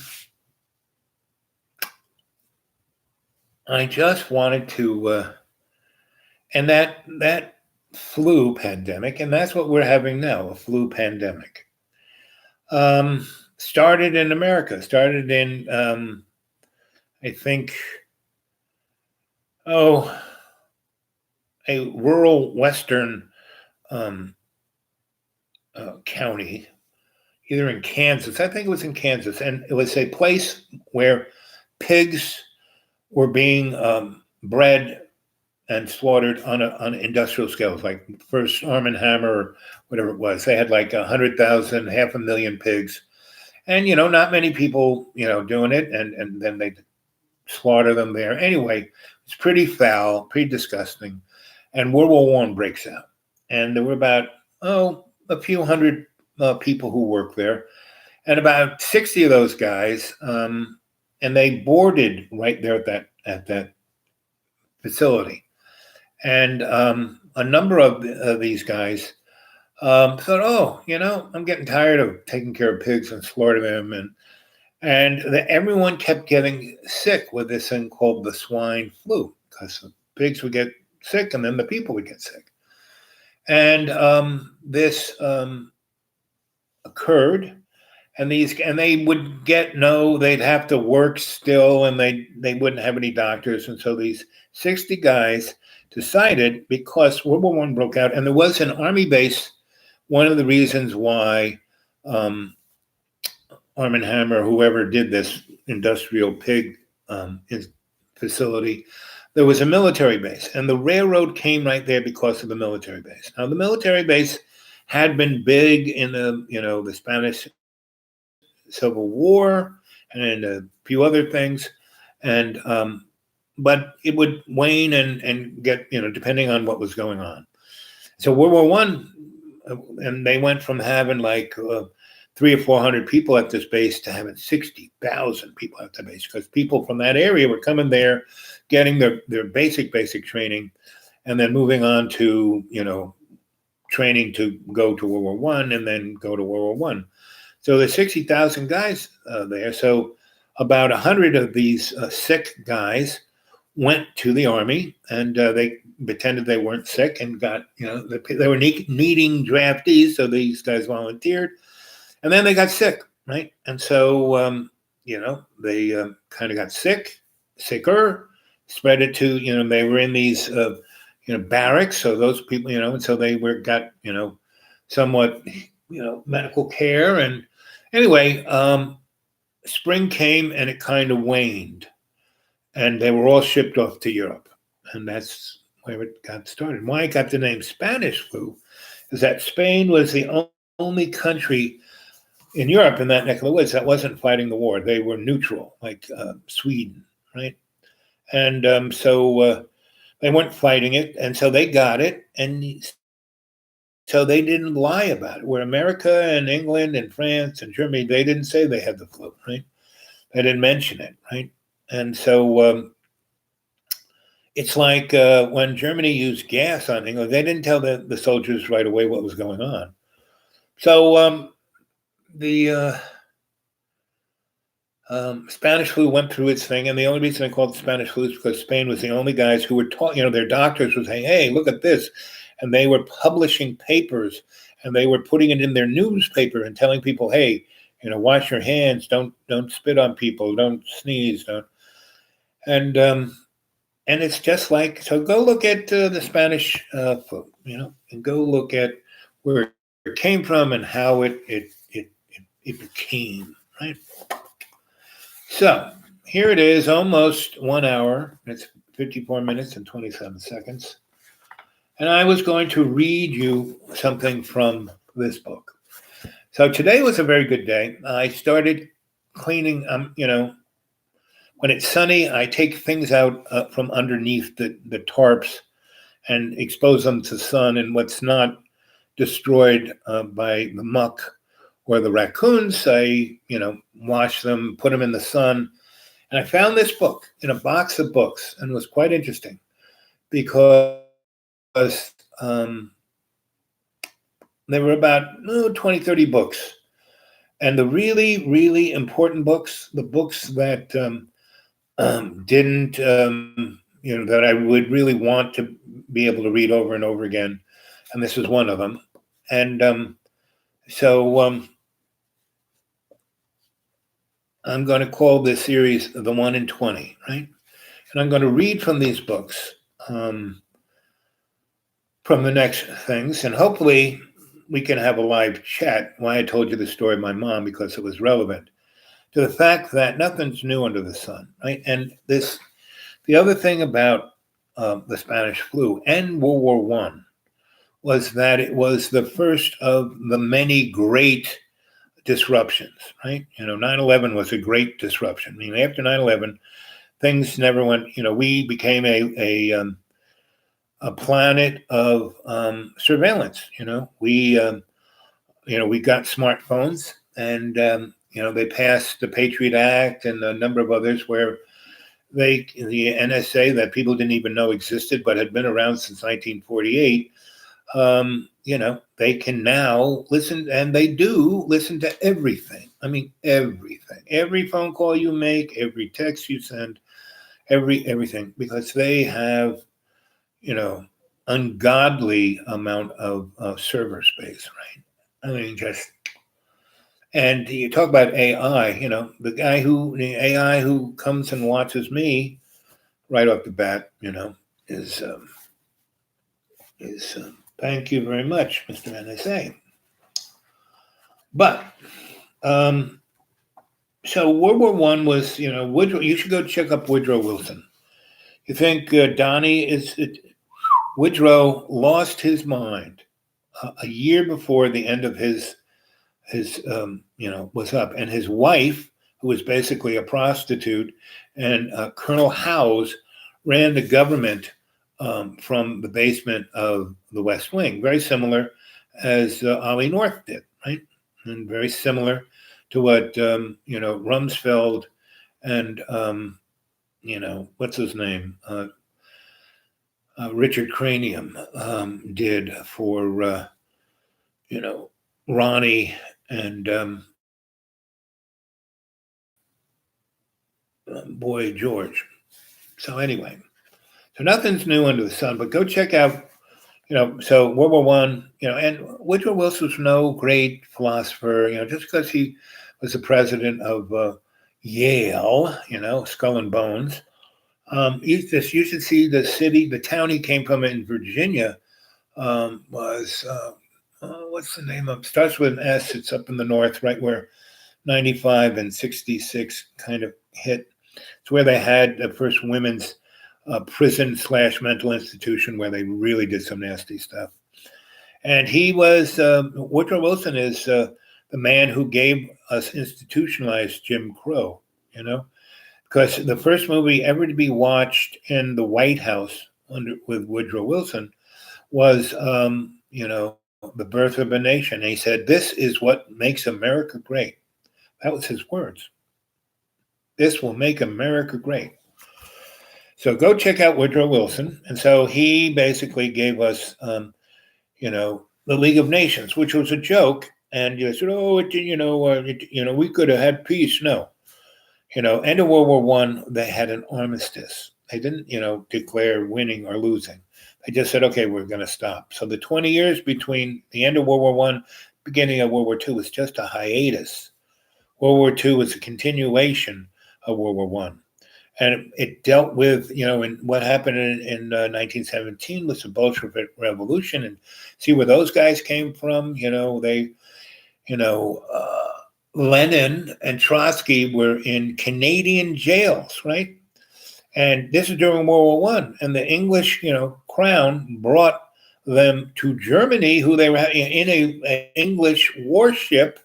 just wanted to, and that flu pandemic, and that's what we're having now, a flu pandemic. Started in America, started in, I think, a rural western county, either in Kansas. I think it was in Kansas, and it was a place where pigs were being bred and slaughtered on industrial scales, like first Arm and Hammer or whatever it was. They had like 100,000, 500,000 pigs, and not many people doing it, and then they slaughter them there. Anyway, it's pretty foul, pretty disgusting, and World War I breaks out, and there were about a few hundred people who worked there, and about 60 of those guys, and they boarded right there at that facility. And a number of these guys thought, I'm getting tired of taking care of pigs and slaughtering them, and everyone kept getting sick with this thing called the swine flu, because the pigs would get sick and then the people would get sick. And this occurred, and they would they'd have to work still, and they wouldn't have any doctors, and so these 60 guys decided, because World War I broke out, and there was an army base. One of the reasons why Arm and Hammer, whoever did this industrial pig facility, there was a military base, and the railroad came right there because of the military base. Now, the military base had been big in the Spanish Civil War and in a few other things, and but it would wane and get, depending on what was going on. So World War I, and they went from having like 300 or 400 people at this base to having 60,000 people at the base, because people from that area were coming there, getting their basic training, and then moving on to, training to go to World War I and then go to World War I. So there's 60,000 guys there. So about 100 of these sick guys went to the army, and they pretended they weren't sick and got, they were needing draftees, so these guys volunteered, and then they got sick, right? And so, they kind of got sicker, spread it to, they were in these, barracks, so those people, and so they got, somewhat, medical care. And anyway, spring came and it kind of waned, and they were all shipped off to Europe. And that's where it got started. Why it got the name Spanish flu is that Spain was the only country in Europe, in that neck of the woods, that wasn't fighting the war. They were neutral, like Sweden, right? And so they weren't fighting it, and so they got it, and so they didn't lie about it. Where America and England and France and Germany, they didn't say they had the flu, right? They didn't mention it, right? And so it's like when Germany used gas on England, they didn't tell the soldiers right away what was going on. So the Spanish flu went through its thing, and the only reason I called it Spanish flu is because Spain was the only guys who were taught, their doctors were saying, hey, look at this. And they were publishing papers, and they were putting it in their newspaper and telling people, hey, wash your hands, don't spit on people, don't sneeze, don't. And it's just like, so go look at the Spanish flu, and go look at where it came from and how it became, right? So here it is, almost 1 hour. It's 54 minutes and 27 seconds. And I was going to read you something from this book. So today was a very good day. I started cleaning, when it's sunny, I take things out from underneath the tarps and expose them to sun, and what's not destroyed by the muck or the raccoons, I, wash them, put them in the sun. And I found this book in a box of books, and it was quite interesting because there were about 20, 30 books. And the really, really important books, the books that didn't, that I would really want to be able to read over and over again. And this was one of them. And so I'm going to call this series The 1 in 20, right? And I'm going to read from these books from the next things. And hopefully we can have a live chat. Why I told you the story of my mom, because it was relevant to the fact that nothing's new under the sun, right? And the other thing about the Spanish flu and World War One was that it was the first of the many great disruptions, right? 9/11 was a great disruption. I mean, after 9/11, things never went. We became a planet of surveillance. We got smartphones, and they passed the Patriot Act and a number of others where the NSA that people didn't even know existed but had been around since 1948. They can now listen, and they do listen to everything. I mean, everything, every phone call you make, every text you send, everything, because they have, ungodly amount of server space, right? I mean, and you talk about AI, the AI who comes and watches me right off the bat, is thank you very much, Mr. NSA. But so World War One was, Woodrow. You should go check up Woodrow Wilson. You think Woodrow lost his mind a year before the end of his was up, and his wife, who was basically a prostitute, and Colonel Howes ran the government from the basement of the West Wing, very similar as Ollie North did, right? And very similar to what Rumsfeld and what's his name, Richard Cranium did for Ronnie and Boy George. So anyway, so nothing's new under the sun. But go check out, so World War One, and Woodrow Wilson was no great philosopher, just because he was the president of Yale, Skull and Bones. You should see the town he came from in Virginia was what's the name of? Starts with an S. It's up in the north, right where 95 and 66 kind of hit. It's where they had the first women's prison/mental institution where they really did some nasty stuff. And he was Woodrow Wilson is the man who gave us institutionalized Jim Crow. Because the first movie ever to be watched in the White House with Woodrow Wilson was, The Birth of a Nation. And he said, "This is what makes America great." That was his words. This will make America great. So go check out Woodrow Wilson. And so he basically gave us, the League of Nations, which was a joke. And you said, we could have had peace. No. End of World War One, they had an armistice. They didn't, declare winning or losing. They just said, okay, we're going to stop. So the 20 years between the end of World War One, beginning of World War Two was just a hiatus. World War Two was a continuation of World War One. And it dealt with, in what happened in 1917 was the Bolshevik Revolution, and see where those guys came from. Lenin and Trotsky were in Canadian jails, right? And this is during World War One, and the English, crown brought them to Germany, who they were in a English warship,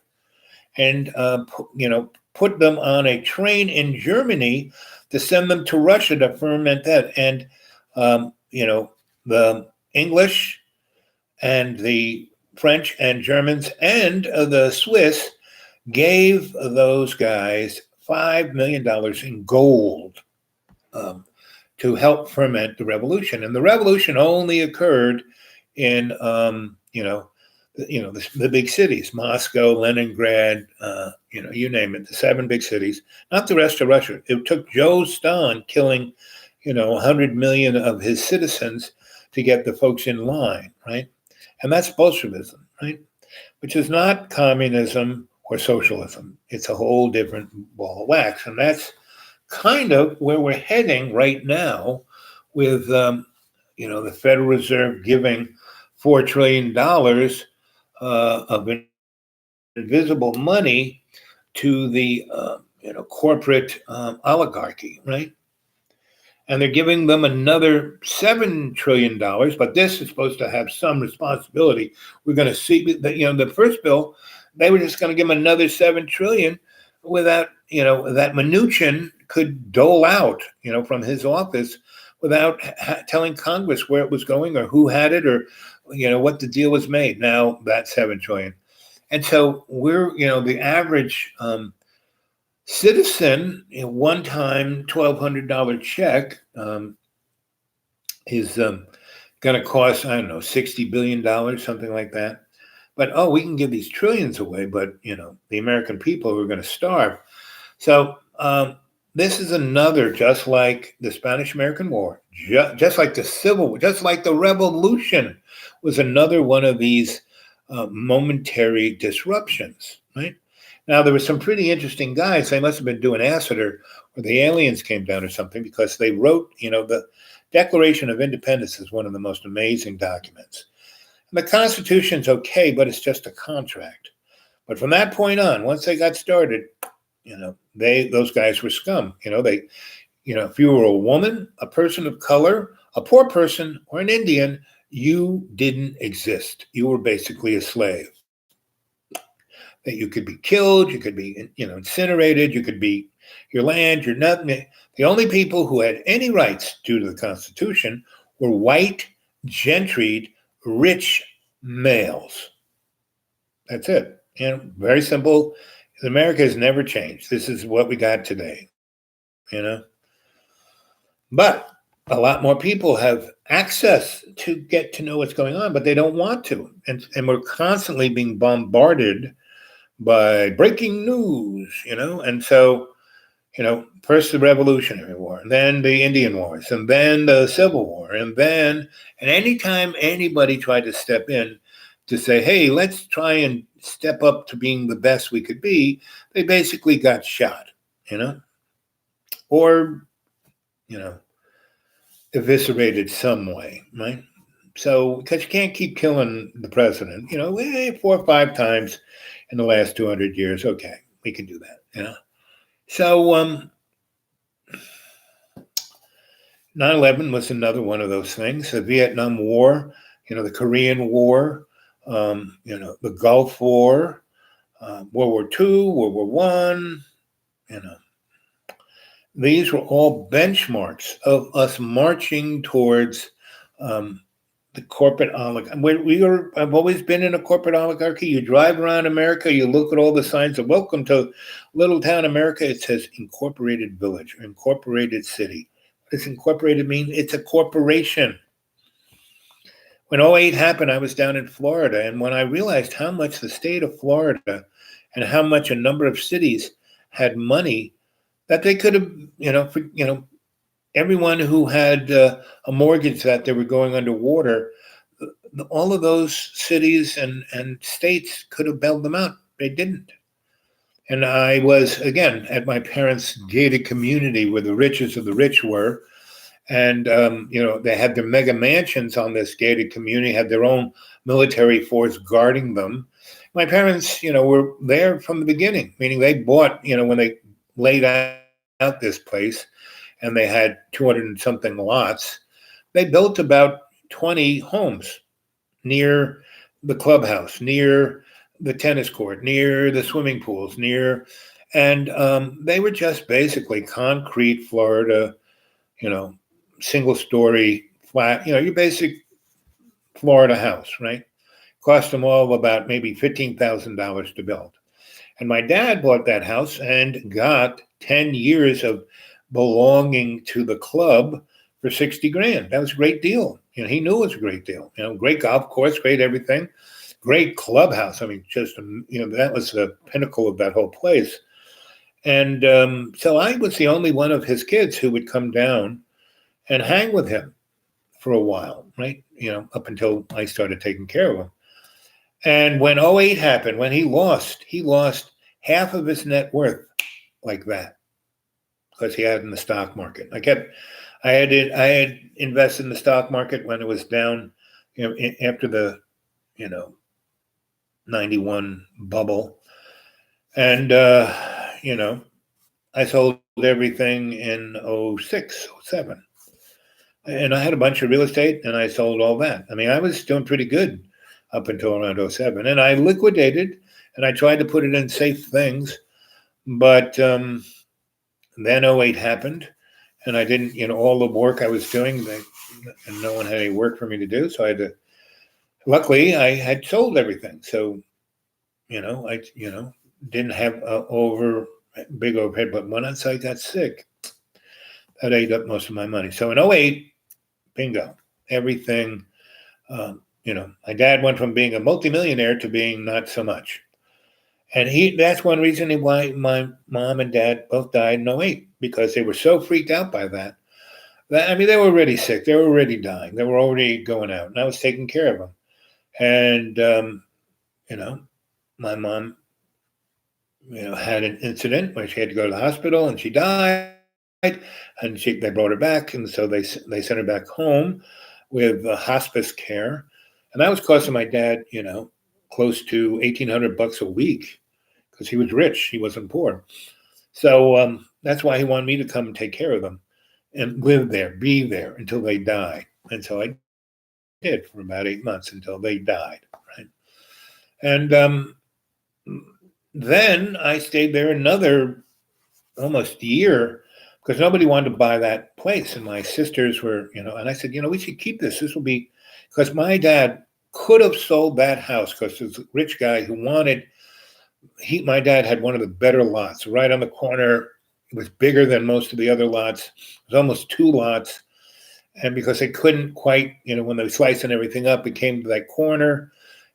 and put them on a train in Germany to send them to Russia to ferment that. And the English and the French and Germans and the Swiss gave those guys $5 million in gold to help ferment the revolution. And the revolution only occurred in the big cities, Moscow, Leningrad, you name it, the seven big cities, not the rest of Russia. It took Joe Stalin killing 100 million of his citizens to get the folks in line, right? And that's Bolshevism, right? Which is not communism or socialism. It's a whole different ball of wax. And that's kind of where we're heading right now with, the Federal Reserve giving $4 trillion of invisible money to the, corporate oligarchy, right? And they're giving them another $7 trillion, but this is supposed to have some responsibility. We're going to see that, the first bill, they were just going to give them another $7 trillion without, that Mnuchin could dole out, from his office without telling Congress where it was going or who had it or, what the deal was made. Now that's $7 trillion. And so we're, the average citizen, one-time $1,200 check is going to cost, I don't know, $60 billion, something like that. But, we can give these trillions away, but, the American people are going to starve. So this is another, just like the Spanish-American War, just like the Civil War, just like the Revolution was another one of these momentary disruptions, right? Now, there were some pretty interesting guys. They must have been doing acid or the aliens came down or something, because they wrote, the Declaration of Independence is one of the most amazing documents. And the Constitution's okay, but it's just a contract. But from that point on, once they got started, those guys were scum. If you were a woman, a person of color, a poor person, or an Indian, you didn't exist. You were basically a slave. That you could be killed, you could be, incinerated, you could be your land, your nothing. The only people who had any rights due to the Constitution were white, gentried, rich males. That's it. Very simple. America has never changed. This is what we got today, But a lot more people have access to get to know what's going on, but they don't want to. And we're constantly being bombarded by breaking news, and so, first the Revolutionary War, and then the Indian Wars, and then the Civil War, and anytime anybody tried to step in to say, hey, let's try and step up to being the best we could be, they basically got shot, or, eviscerated some way, right? So, because you can't keep killing the president, 4 or 5 times in the last 200 years. Okay, we can do that, So 9/11 was another one of those things. The Vietnam War, the Korean War, the Gulf War, World War II, World War One, These were all benchmarks of us marching towards the corporate oligarchy. I've always been in a corporate oligarchy. You drive around America, you look at all the signs of welcome to little town America. It says incorporated village or incorporated city. What does incorporated mean? It's a corporation. When '08 happened, I was down in Florida. And when I realized how much the state of Florida and how much a number of cities had money that they could have, everyone who had a mortgage that they were going underwater, all of those cities and states could have bailed them out. They didn't. And I was, again, at my parents' gated community where the richest of the rich were. And, they had their mega mansions on this gated community, had their own military force guarding them. My parents, were there from the beginning, meaning they bought, when they laid out this place, and they had 200 and something lots. They built about 20 homes near the clubhouse, near the tennis court, near the swimming pools, and they were just basically concrete Florida, single story flat, your basic Florida house, right? Cost them all about maybe $15,000 to build. And my dad bought that house and got 10 years of belonging to the club for 60 grand. That was a great deal. He knew it was a great deal. Great golf course, great everything, great clubhouse. I mean, just, that was the pinnacle of that whole place. And so I was the only one of his kids who would come down and hang with him for a while, right? Up until I started taking care of him. And when '08 happened, when he lost half of his net worth like that because he had in the stock market. I had invested in the stock market when it was down, after the, 91 bubble. And, I sold everything in '06, '07. And I had a bunch of real estate and I sold all that. I mean, I was doing pretty good up until around '07. And I liquidated and I tried to put it in safe things. But then '08 happened and I didn't, all the work I was doing, and no one had any work for me to do. So I had to, luckily I had sold everything. So, I, didn't have big overhead. But once I got sick, that ate up most of my money. So in '08, bingo, everything, my dad went from being a multimillionaire to being not so much. And that's one reason why my mom and dad both died in '08, because they were so freaked out by that. I mean, they were already sick. They were already dying. They were already going out. And I was taking care of them. And, my mom, had an incident where she had to go to the hospital and she died. And they brought her back. And so they sent her back home with hospice care. And that was costing my dad, close to $1,800 a week, because he was rich. He wasn't poor. So that's why he wanted me to come and take care of them and live there, be there until they died. And so I did for about 8 months until they died. Right. And then I stayed there another almost year because nobody wanted to buy that place. And my sisters were, and I said, we should keep this. This will be, because my dad could have sold that house because this rich guy who wanted, my dad had one of the better lots right on the corner. It was bigger than most of the other lots. It was almost 2 lots. And because they couldn't quite, when they were slicing everything up, it came to that corner.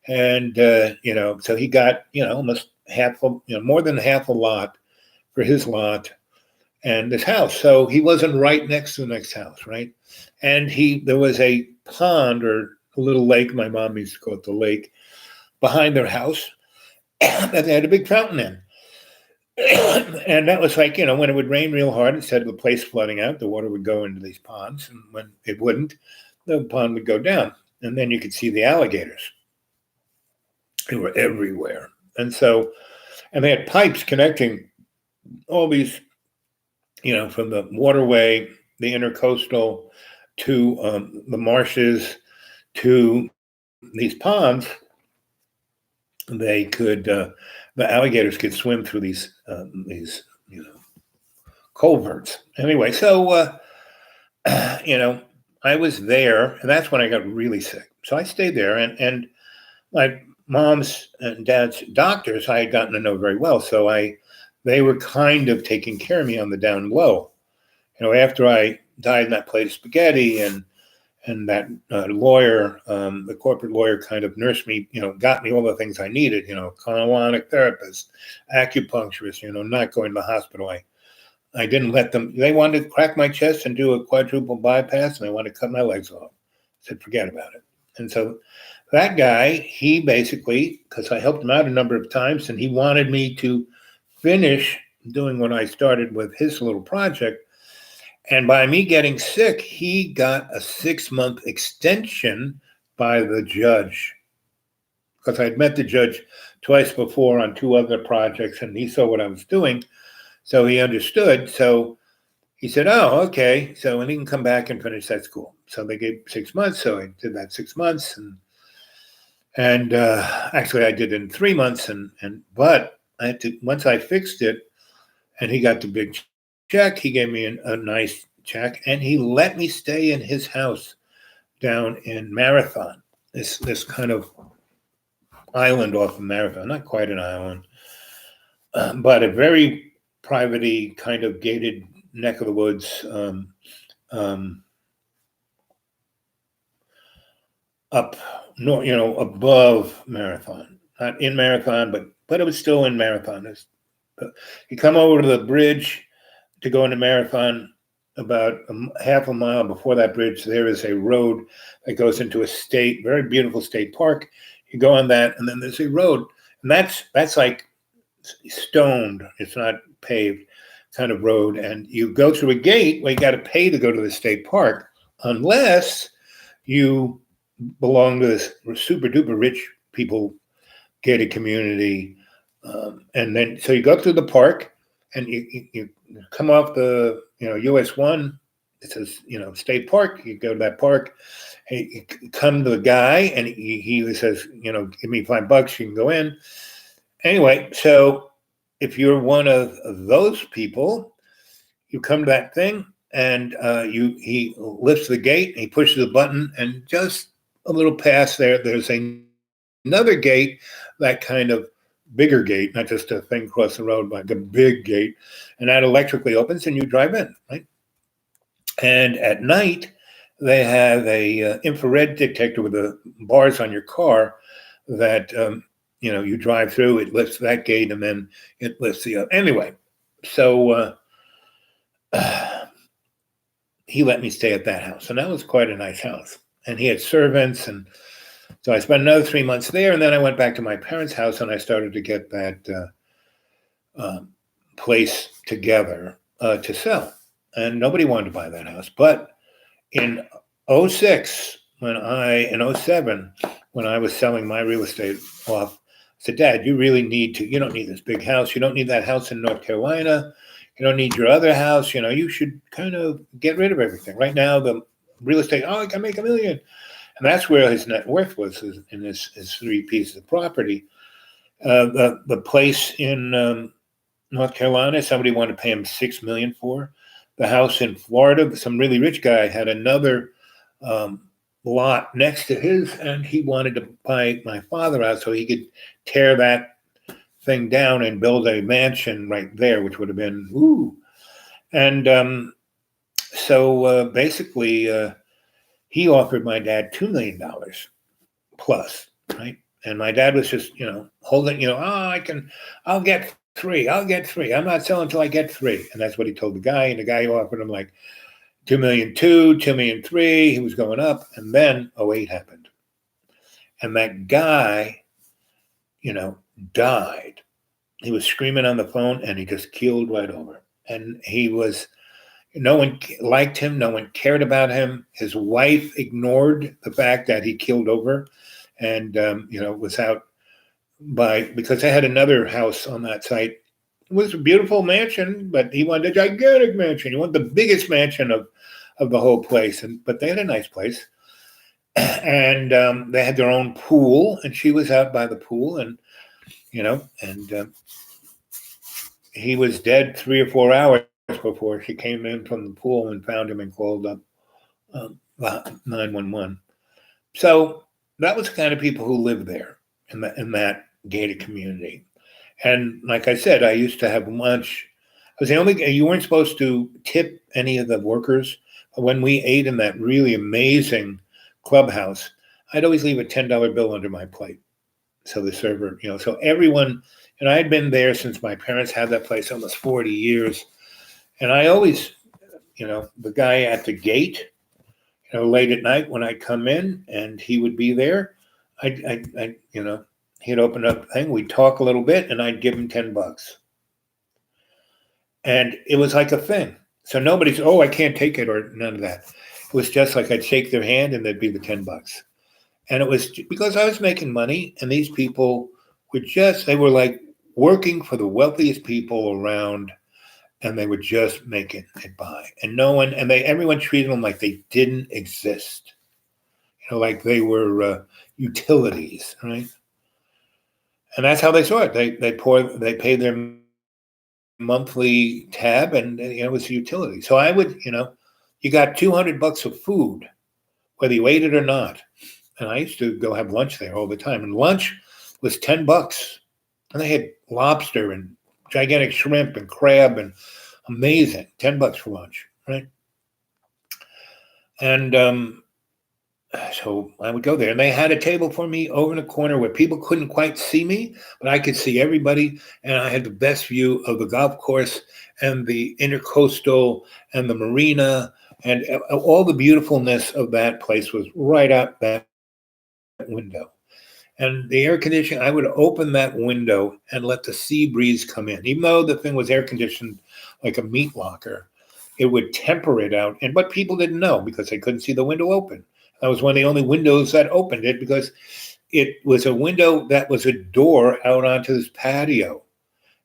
And, so he got, almost half, more than half a lot for his lot and this house. So he wasn't right next to the next house, right? And there was a pond or a little lake, my mom used to call it the lake, behind their house that they had a big fountain in. And that was like, when it would rain real hard, instead of the place flooding out, the water would go into these ponds. And when it wouldn't, the pond would go down. And then you could see the alligators. They were everywhere. And they had pipes connecting all these, from the waterway, the intercoastal, to the marshes, to these ponds. They could, the alligators could swim through these culverts. Anyway, so, I was there, and that's when I got really sick. So I stayed there, and my mom's and dad's doctors I had gotten to know very well. So they were kind of taking care of me on the down low. After I died in that plate of spaghetti, and that lawyer, the corporate lawyer, kind of nursed me, got me all the things I needed, colonic therapist, acupuncturist, not going to the hospital. I didn't let them, they wanted to crack my chest and do a quadruple bypass, and they wanted to cut my legs off. I said, forget about it. And so that guy, he basically, because I helped him out a number of times, and he wanted me to finish doing what I started with his little project. And by me getting sick, he got a 6-month extension by the judge, because I'd met the judge twice before on 2 other projects, and he saw what I was doing. So he understood. So he said, oh, okay. So when he can come back and finish that school. So they gave 6 months. So I did that 6 months. And actually I did it in 3 months. But I had to, once I fixed it and he got the big check, he gave me a nice check, and he let me stay in his house down in Marathon, this kind of island off of Marathon, not quite an island, but a very private kind of gated neck of the woods. up north, above Marathon, not in Marathon, but it was still in Marathon. You come over to the bridge to go into Marathon. About half a mile before that bridge, there is a road that goes into a very beautiful state park. You go on that, and then there's a road, and that's like stoned. It's not paved kind of road, and you go through a gate where you got to pay to go to the state park, unless you belong to this super duper rich people gated community. And then so you go through the park, and you come off the US 1. It says state park. You go to that park, and you come to the guy, and he says, give me $5, you can go in. Anyway, so if you're one of those people, you come to that thing, and he lifts the gate, and he pushes a button, and just a little past there's another gate, that kind of bigger gate, not just a thing across the road, but like a big gate, and that electrically opens, and you drive in, right? And at night, they have a infrared detector with the bars on your car that you drive through. It lifts that gate, and then it lifts the other. Anyway, so he let me stay at that house, and that was quite a nice house. And he had servants, and so I spent another 3 months there, and then I went back to my parents' house, and I started to get that place together to sell. And nobody wanted to buy that house. But in 06, in 07, when I was selling my real estate off, I said, Dad, you don't need this big house. You don't need that house in North Carolina. You don't need your other house. You should kind of get rid of everything. Right now, the real estate, I can make $1 million. And that's where his net worth was, in his 3 pieces of property. The place in North Carolina, somebody wanted to pay him $6 million for. The house in Florida, some really rich guy had another lot next to his, and he wanted to buy my father out so he could tear that thing down and build a mansion right there, which would have been ooh. And so basically, he offered my dad $2 million plus, right? And my dad was just, holding, I'll get 3. I'll get 3. I'm not selling until I get 3. And that's what he told the guy. And the guy offered him like 2 million 2, 2 million 3. He was going up. And then 08 happened. And that guy, died. He was screaming on the phone, and he just keeled right over. And no one liked him. No one cared about him. His wife ignored the fact that he keeled over, and was out because they had another house on that site. It was a beautiful mansion, but he wanted a gigantic mansion. He wanted the biggest mansion of the whole place. But they had a nice place, and they had their own pool, and she was out by the pool, and he was dead 3 or 4 hours before she came in from the pool and found him and called up 911. So that was the kind of people who lived there in that gated community. And like I said, I used to have lunch. I was the only guy. You weren't supposed to tip any of the workers. When we ate in that really amazing clubhouse, I'd always leave a $10 bill under my plate. So the server, so everyone, and I had been there since my parents had that place almost 40 years. And I always, the guy at the gate, late at night when I'd come in and he would be there, he'd open up the thing, we'd talk a little bit, and I'd give him $10. And it was like a thing. So nobody's, I can't take it, or none of that. It was just like I'd shake their hand and there'd be the $10. And it was because I was making money, and these people they were like working for the wealthiest people around, and they were just making it by. And everyone treated them like they didn't exist. Like they were utilities, right? And that's how they saw it. They paid their monthly tab, and it was a utility. So I would, you got $200 of food, whether you ate it or not. And I used to go have lunch there all the time. And lunch was $10. And they had lobster and gigantic shrimp and crab and amazing. $10 for lunch, right? And So I would go there, and they had a table for me over in a corner where people couldn't quite see me, but I could see everybody, and I had the best view of the golf course and the intercoastal and the marina, and all the beautifulness of that place was right out that window. And the air conditioning, I would open that window and let the sea breeze come in. Even though the thing was air conditioned like a meat locker, it would temper it out. And but people didn't know because they couldn't see the window open. That was one of the only windows that opened it because it was a window that was a door out onto this patio.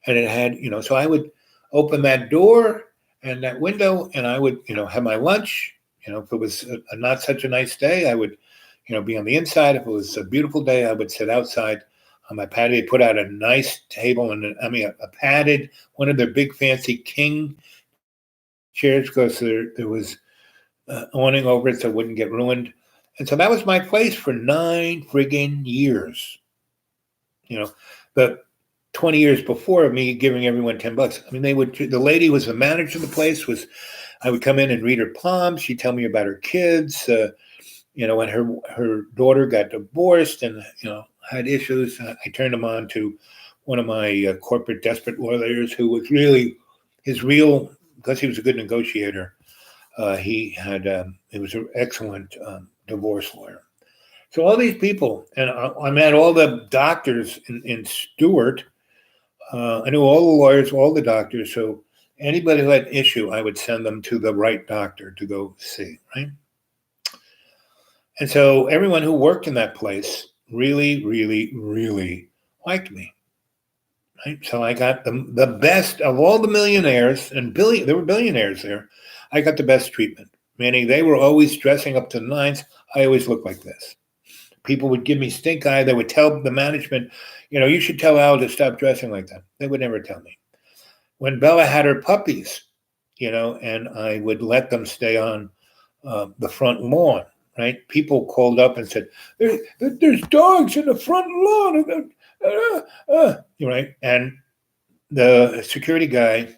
And it had, so I would open that door and that window and I would, have my lunch. If it was a not such a nice day, I would be on the inside. If it was a beautiful day, I would sit outside on my patio, put out a nice table and a padded, one of their big fancy king chairs because there was awning over it so it wouldn't get ruined. And so that was my place for 9 friggin' years. The 20 years before me giving everyone $10. I mean, the lady was the manager of the place. I would come in and read her palms. She'd tell me about her kids. When her daughter got divorced and had issues, I turned him on to one of my corporate desperate lawyers who was really because he was a good negotiator. He was an excellent divorce lawyer. So all these people, and I met all the doctors in Stewart. I knew all the lawyers, all the doctors. So anybody who had an issue, I would send them to the right doctor to go see, right? And so everyone who worked in that place really, really, really liked me. Right? So I got the best of all the millionaires and there were billionaires there. I got the best treatment, meaning they were always dressing up to the nines. I always looked like this. People would give me stink eye. They would tell the management, you should tell Al to stop dressing like that. They would never tell me. When Bella had her puppies, and I would let them stay on the front lawn, right? People called up and said, there's dogs in the front lawn. Right? And the security guy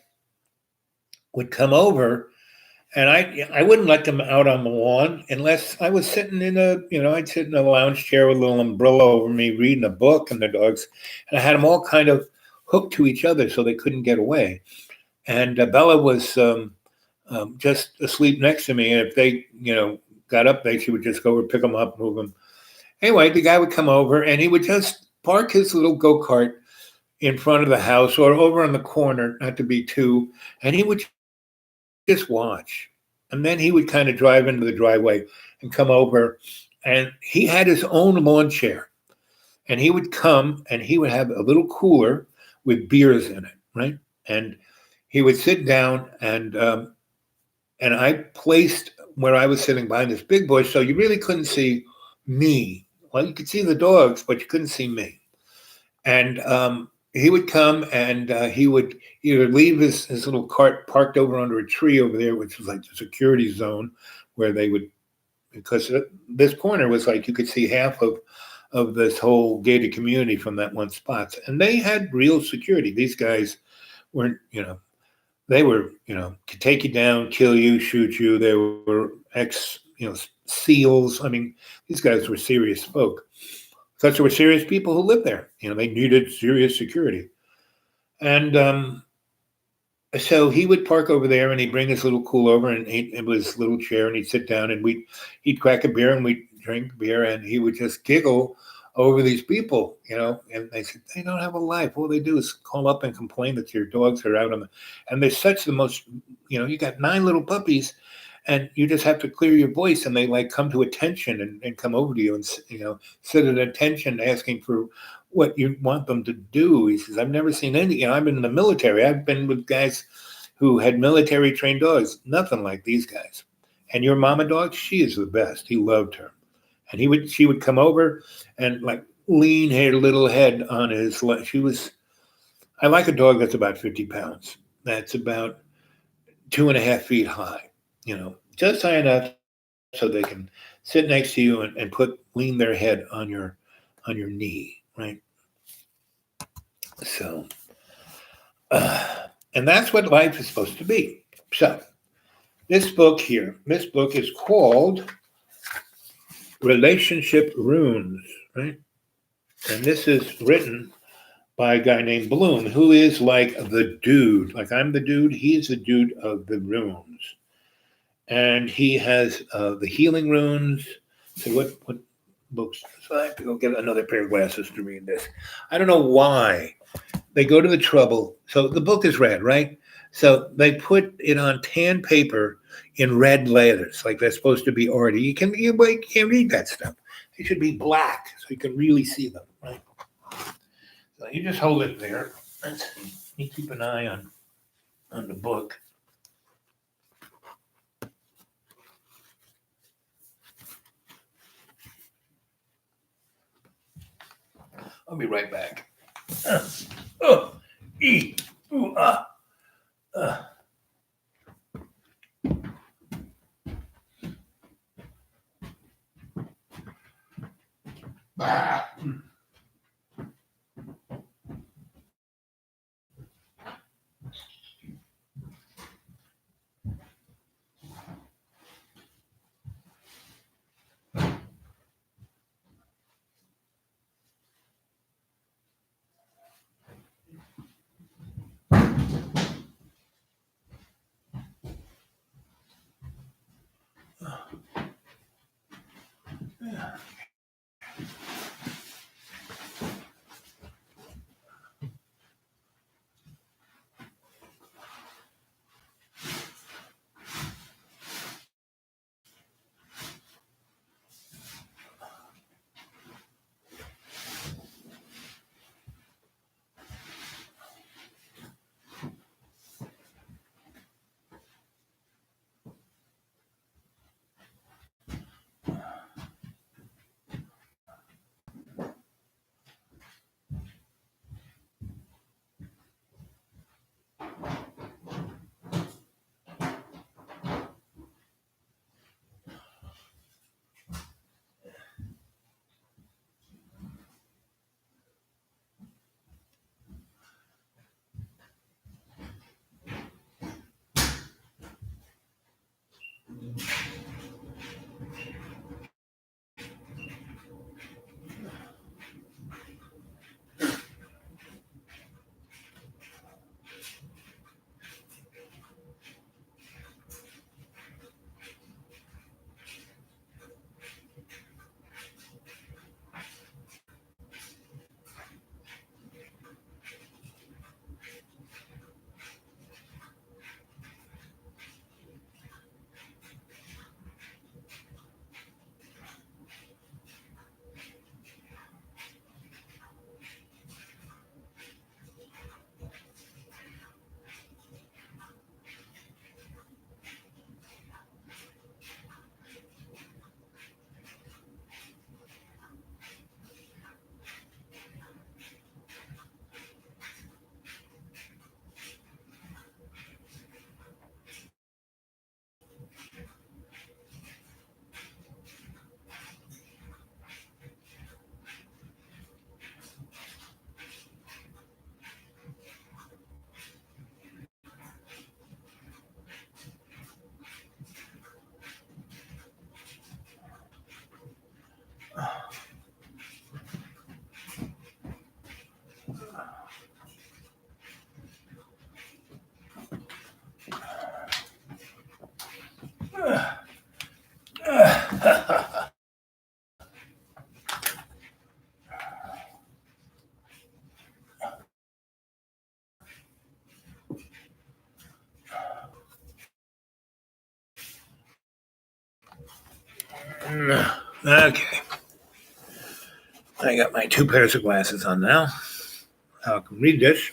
would come over and I wouldn't let them out on the lawn unless I was sitting I'd sit in a lounge chair with a little umbrella over me reading a book and the dogs. And I had them all kind of hooked to each other so they couldn't get away. And Bella was just asleep next to me. And if they, got up, she would just go over, pick them up, move them. Anyway, the guy would come over and he would just park his little go-kart in front of the house or over on the corner, not to be too, and he would just watch. And then he would kind of drive into the driveway and come over. And he had his own lawn chair. And he would come and he would have a little cooler with beers in it, right? And he would sit down and I placed where I was sitting behind this big bush, so you really couldn't see me. Well, you could see the dogs, but you couldn't see me. And he would come and he would either leave his little cart parked over under a tree over there, which was like the security zone where they would, because this corner was like you could see half of this whole gated community from that one spot. And they had real security. These guys weren't, they were, could take you down, kill you, shoot you. They were SEALs. I mean, these guys were serious folk. Because there were serious people who lived there. They needed serious security. And so he would park over there and he'd bring his little cool over and it was his little chair and he'd sit down and he'd crack a beer and we'd drink beer and he would just giggle over these people, and they said, they don't have a life. All they do is call up and complain that your dogs are out and they're such the most, you got 9 little puppies and you just have to clear your voice and they like come to attention and come over to you and, sit at attention asking for what you want them to do. He says, I've never seen any, I've been in the military. I've been with guys who had military trained dogs, nothing like these guys. And your mama dog, she is the best. He loved her. And she would come over and like lean her little head on his leg. I like a dog that's about 50 pounds. That's about 2.5 feet high, just high enough so they can sit next to you and lean their head on your knee, right? So, and that's what life is supposed to be. So this book is called Relationship Runes, right? And this is written by a guy named Bloom, who is like the dude. Like I'm the dude, he's the dude of the runes. And he has the healing runes. So what books? So I have to go get another pair of glasses to read this. I don't know why they go to the trouble. So the book is red, right? So they put it on tan paper in red letters, like they're supposed to be already. You can't read that stuff. They should be black so you can really see them, right? So you just hold it there. Let's see. You keep an eye on the book. I'll be right back. Oh, e, ooh, ah, ah. Okay. I got my two pairs of glasses on now. I can read this.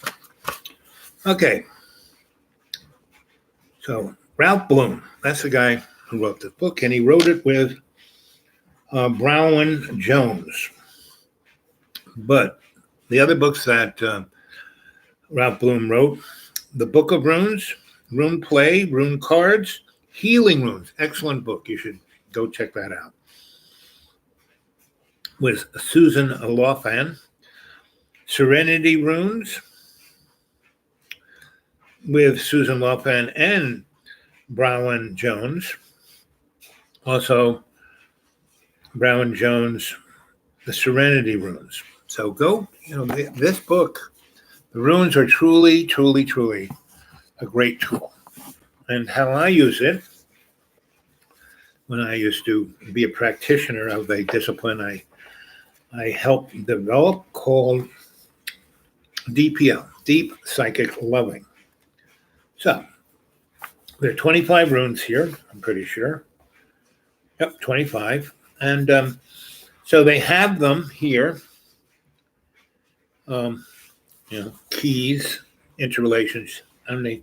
Okay. So Ralph Bloom, that's the guy who wrote this book, and he wrote it with Brown Jones. But the other books that Ralph Bloom wrote, The Book of Runes, Rune Play, Rune Cards, Healing Runes, excellent book. You should go check that out. With Susan Lofan, Serenity Runes, with Susan Lofan and Brown Jones. Also, Brown Jones, The Serenity Runes. So go, this book, the runes are truly, truly, truly a great tool. And how I use it, when I used to be a practitioner of a discipline I helped develop called DPL, Deep Psychic Loving. So there are 25 runes here, I'm pretty sure. Yep, 25. And so they have them here, keys, interrelations, and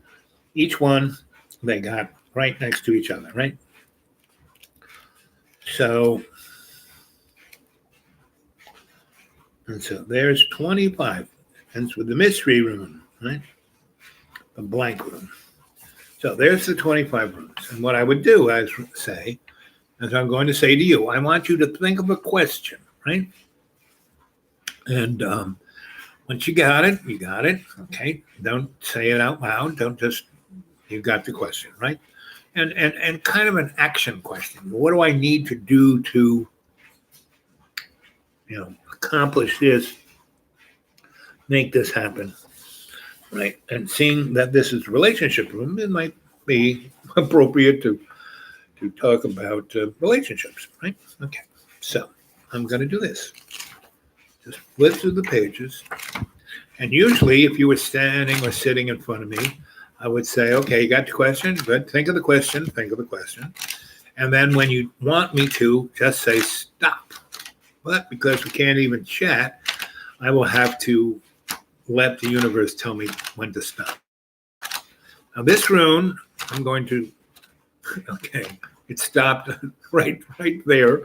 each one they got right next to each other, right? So there's 25. Ends with the mystery rune, right? The blank rune. So there's the 25 runes. And what I would do, as I'm going to say to you, I want you to think of a question, right? And once you got it, you got it. Okay. Don't say it out loud. Don't just, you got the question, right? And kind of an action question. What do I need to do to, accomplish this, make this happen, right? And seeing that this is a relationship room, it might be appropriate to talk about relationships, right? Okay, so I'm going to do this. Just flip through the pages. And usually, if you were standing or sitting in front of me, I would say, okay, you got the question? Good. Think of the question. And then when you want me to, just say stop. But because we can't even chat, I will have to let the universe tell me when to stop. Now this rune, I'm going to, okay, it stopped right there.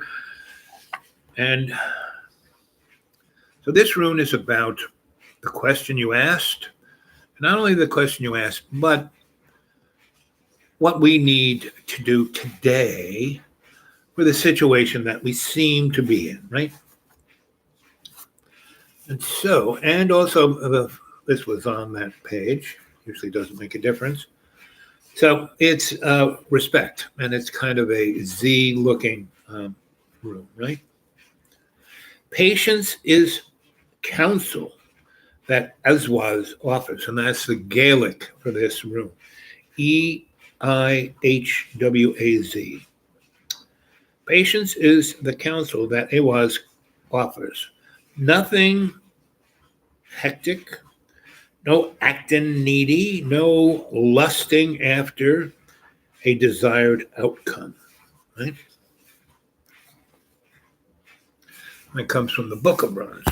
And so this rune is about the question you asked. Not only the question you asked, but what we need to do today for the situation that we seem to be in, right? And so, and also this was on that page, usually doesn't make a difference. So it's respect, and it's kind of a Z-looking room, right? Patience is counsel that Aswaz offers, and that's the Gaelic for this room. EIHWAZ. Patience is the counsel that Awaz offers. Nothing hectic, no acting needy, no lusting after a desired outcome, right? That comes from the Book of Bronze.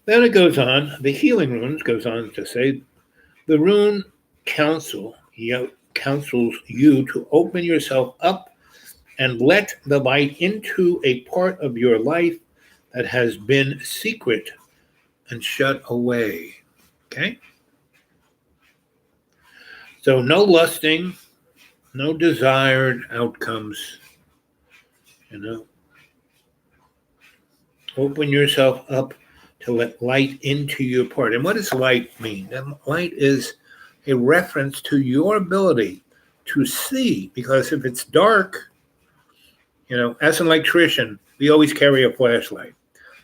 Then it goes on, the healing runes goes on to say, the rune counsels you to open yourself up and let the light into a part of your life that has been secret and shut away. Okay? So no lusting, no desired outcomes, Open yourself up to let light into your part. And what does light mean? Light is a reference to your ability to see, because if it's dark, as an electrician, we always carry a flashlight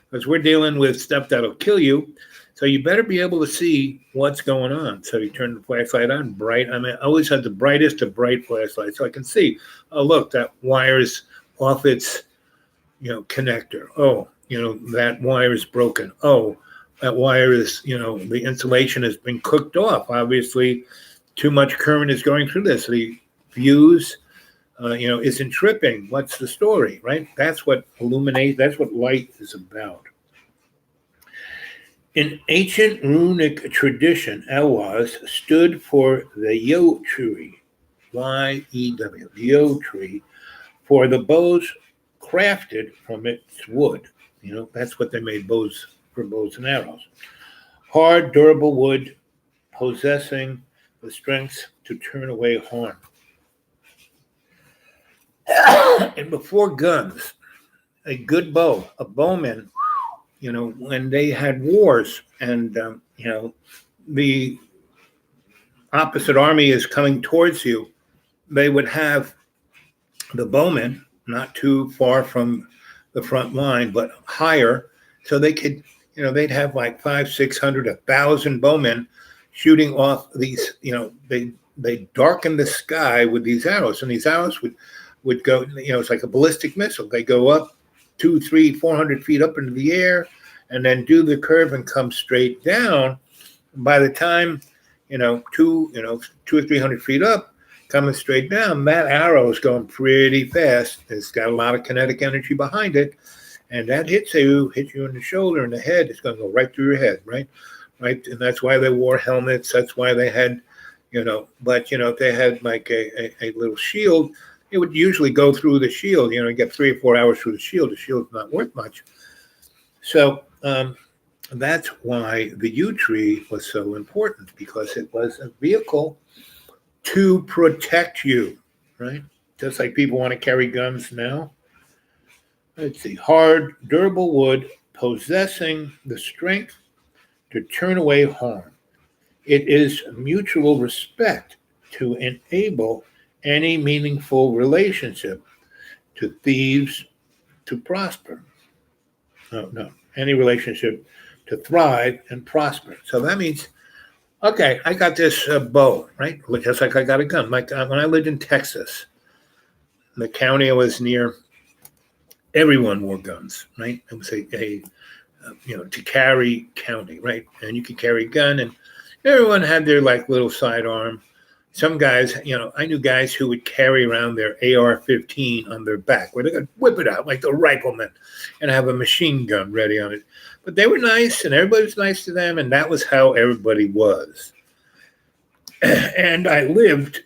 because we're dealing with stuff that'll kill you. So you better be able to see what's going on. So you turn the flashlight on bright. I always have the brightest of bright flashlights so I can see, oh, look, that wire's off its, connector. Oh, that wire is broken. Oh, that wire is, the insulation has been cooked off. Obviously, too much current is going through this. The fuse, isn't tripping. What's the story, right? That's what that's what light is about. In ancient runic tradition, Awaz stood for the Yew tree, Y-E-W, Yew tree, for the bows crafted from its wood. That's what they made bows and arrows. Hard, durable wood, possessing the strength to turn away harm. And before guns, a good bow, a bowman, when they had wars and, the opposite army is coming towards you, they would have the bowmen not too far from the front line, but higher, so they could, they'd have like 500, 600, 1,000 bowmen shooting off these. They darken the sky with these arrows, and these arrows would go. It's like a ballistic missile. They go up 2, 3, 400 feet up into the air, and then do the curve and come straight down. By the time, 200 or 300 feet up, coming straight down, that arrow is going pretty fast. It's got a lot of kinetic energy behind it, and that hits you in the shoulder and the head. It's going to go right through your head, right? And that's why they wore helmets. That's why they had, but if they had like a little shield, it would usually go through the shield. You get 3 or 4 hours through the shield. The shield's not worth much. So that's why the yew tree was so important, because it was a vehicle to protect you, right? Just like people want to carry guns now. Let's see. Hard, durable wood possessing the strength to turn away harm. It is mutual respect to enable any meaningful relationship, to thieves to prosper. No, any relationship to thrive and prosper. So that means, okay, I got this bow, right? Just like I got a gun. Like when I lived in Texas, the county I was near, everyone wore guns, right? It was a to carry county, right? And you could carry a gun, and everyone had their like little sidearm. Some guys, I knew guys who would carry around their AR-15 on their back, where they could whip it out like the rifleman and have a machine gun ready on it. But they were nice, and everybody was nice to them, and that was how everybody was. And I lived,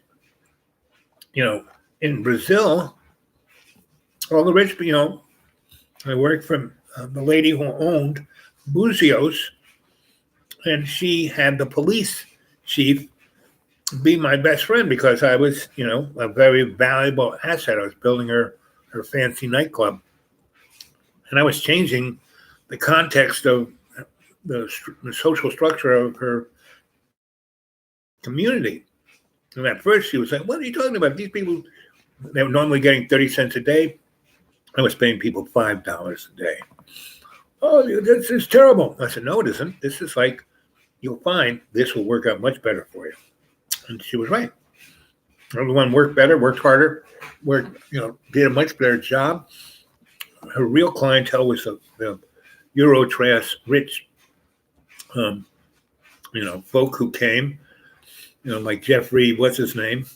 in Brazil. All the rich, I worked for the lady who owned Buzios, and she had the police chief be my best friend because I was, a very valuable asset. I was building her fancy nightclub, and I was changing the context of the social structure of her community. And at first she was like, "What are you talking about? These people, they were normally getting 30 cents a day. I was paying people $5 a day. Oh, this is terrible." I said, "No, it isn't. This is like, you'll find this will work out much better for you." And she was right. Everyone worked better, worked harder, did a much better job. Her real clientele was the Eurotrash rich, folk who came, like Jeffrey, what's his name?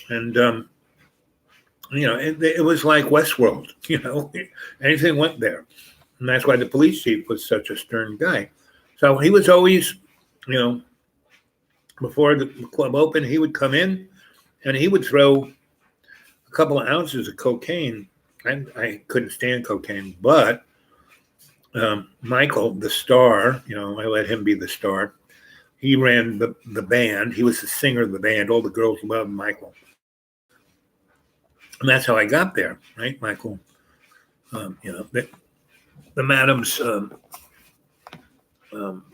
And, it was like Westworld, anything went there. And that's why the police chief was such a stern guy. So he was always, before the club opened, he would come in and he would throw a couple of ounces of cocaine. I couldn't stand cocaine, but Michael, the star, I let him be the star. He ran the band. He was the singer of the band. All the girls loved Michael. And that's how I got there, right? Michael, the madam's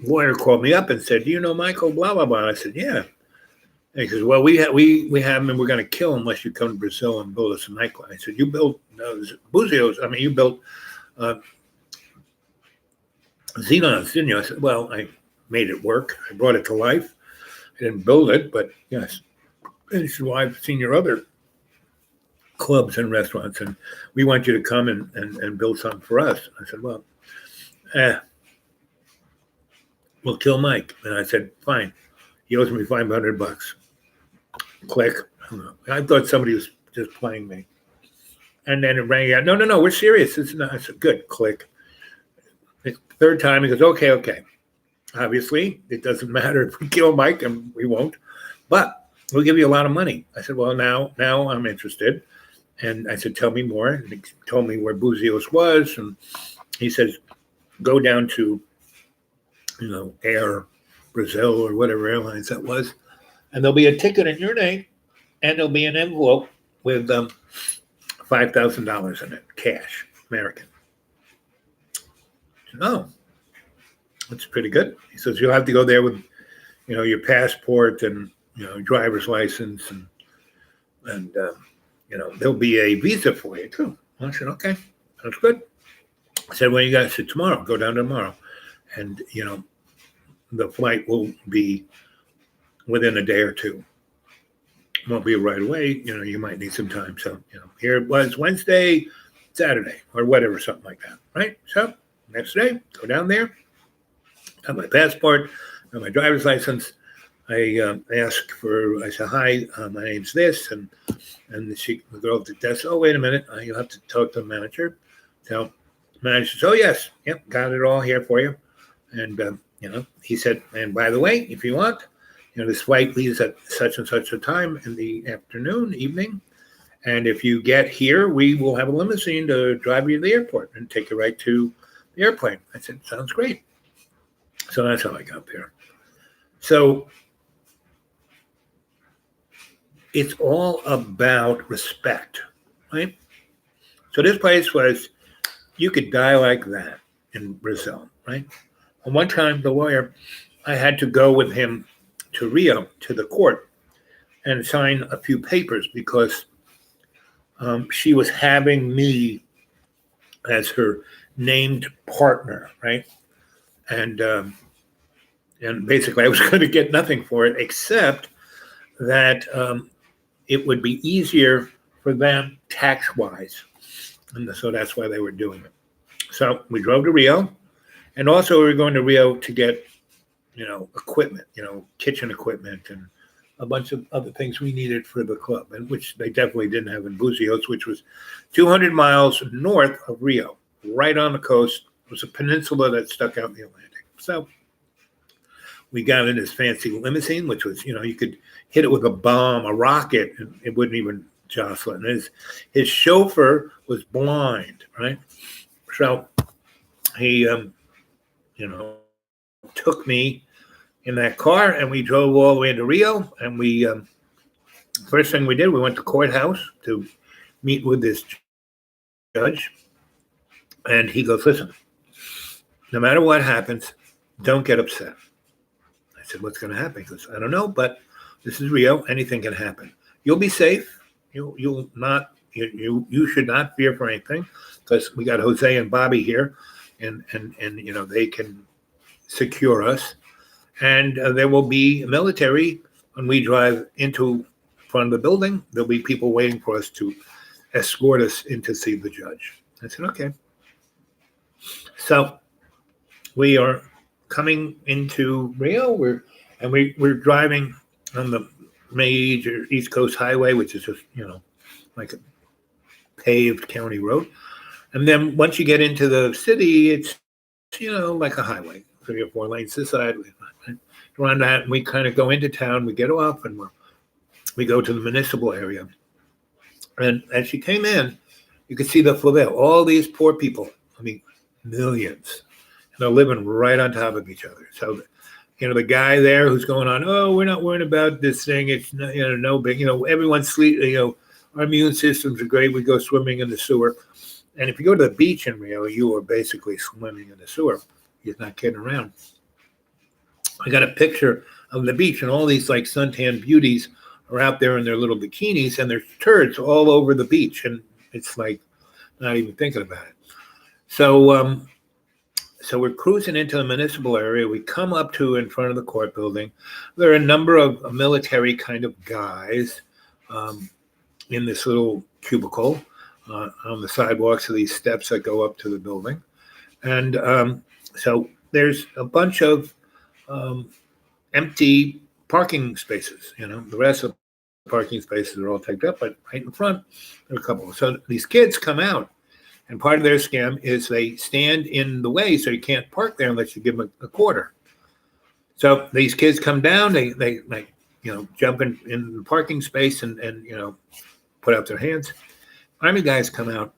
lawyer called me up and said, "Do you know Michael, blah, blah, blah?" And I said, "Yeah." And he says, "Well, we have him, and we're going to kill him unless you come to Brazil and build us a nightclub." I said, "You built Buzios. I mean, you built Xenons, didn't you?" I said, "Well, I made it work. I brought it to life. I didn't build it, but yes." And he said, "Well, I've seen your other clubs and restaurants, and we want you to come and build something for us." I said, "Well, we'll kill Mike." And I said, "Fine." He owes me $500. Click. I thought somebody was just playing me. And then it rang out. No, we're serious. It's not. I said, "Good." Click. The third time, he goes, okay. Obviously, it doesn't matter if we kill Mike, and we won't, but we'll give you a lot of money. I said, "Well, now I'm interested." And I said, "Tell me more." And he told me where Buzios was. And he says, "Go down to, Air Brazil or whatever airlines that was. And there'll be a ticket in your name, and there'll be an envelope with $5,000 in it, cash, American." I said, "Oh, that's pretty good." He says, "You'll have to go there with, your passport and driver's license, and there'll be a visa for you too. I said, okay, that's good. I said, well, you guys said tomorrow, go down tomorrow, and the flight will be within a day or two. Won't be right away. You might need some time. So here it was Wednesday, Saturday, or whatever, something like that, right? So next day, go down there, have my passport, have my driver's license. I I said, hi, my name's this, and the girl at the desk, oh, wait a minute, you'll have to talk to the manager. So the manager says, oh, yes, yep, got it all here for you. And, he said, and by the way, if you want, this flight leaves at such and such a time in the afternoon, evening. And if you get here, we will have a limousine to drive you to the airport and take you right to the airplane. I said, sounds great. So that's how I got there. So it's all about respect, right? So this place was, you could die like that in Brazil, right? And one time, the lawyer, I had to go with him to Rio, to the court, and sign a few papers because she was having me as her named partner, right? And basically, I was going to get nothing for it except that it would be easier for them tax-wise, and so that's why they were doing it. So we drove to Rio, and also we were going to Rio to get, equipment, kitchen equipment, and a bunch of other things we needed for the club, and which they definitely didn't have in Buzios, which was 200 miles north of Rio, right on the coast. It was a peninsula that stuck out in the Atlantic. So we got in this fancy limousine, which was, you could hit it with a bomb, a rocket, and it wouldn't even jostle. And his chauffeur was blind, right? So he, took me in that car, and we drove all the way into Rio. And we, first thing we did, we went to courthouse to meet with this judge. And he goes, listen, no matter what happens, don't get upset. I said, what's going to happen? He goes, I don't know, but this is Rio. Anything can happen. You'll be safe. You should not fear for anything, because we got Jose and Bobby here, and they can secure us. And there will be military when we drive into front of the building. There'll be people waiting for us to escort us in to see the judge. I said, okay. So we are coming into Rio. We're driving on the major East Coast Highway, which is just, like a paved county road. And then once you get into the city, it's, like a highway, 3 or 4 lanes this side. Around that, and we kind of go into town. We get off, and we go to the municipal area. And as you came in, you could see the favela. All these poor people, millions, and they're living right on top of each other. So, the guy there who's going on, oh, we're not worried about this thing. It's no big. Everyone's sleep. Our immune systems are great. We go swimming in the sewer. And if you go to the beach in Rio, you are basically swimming in the sewer. You're not kidding around. I got a picture of the beach, and all these like suntan beauties are out there in their little bikinis, and there's turds all over the beach, and it's like not even thinking about it. So, so we're cruising into the municipal area. We come up to in front of the court building. There are a number of military kind of guys in this little cubicle on the sidewalks of these steps that go up to the building, and so there's a bunch of empty parking spaces. The rest of the parking spaces are all taken up, but right in front, there are a couple. So these kids come out, and part of their scam is they stand in the way, so you can't park there unless you give them a quarter. So these kids come down, they jump in the parking space and put out their hands. Army guys come out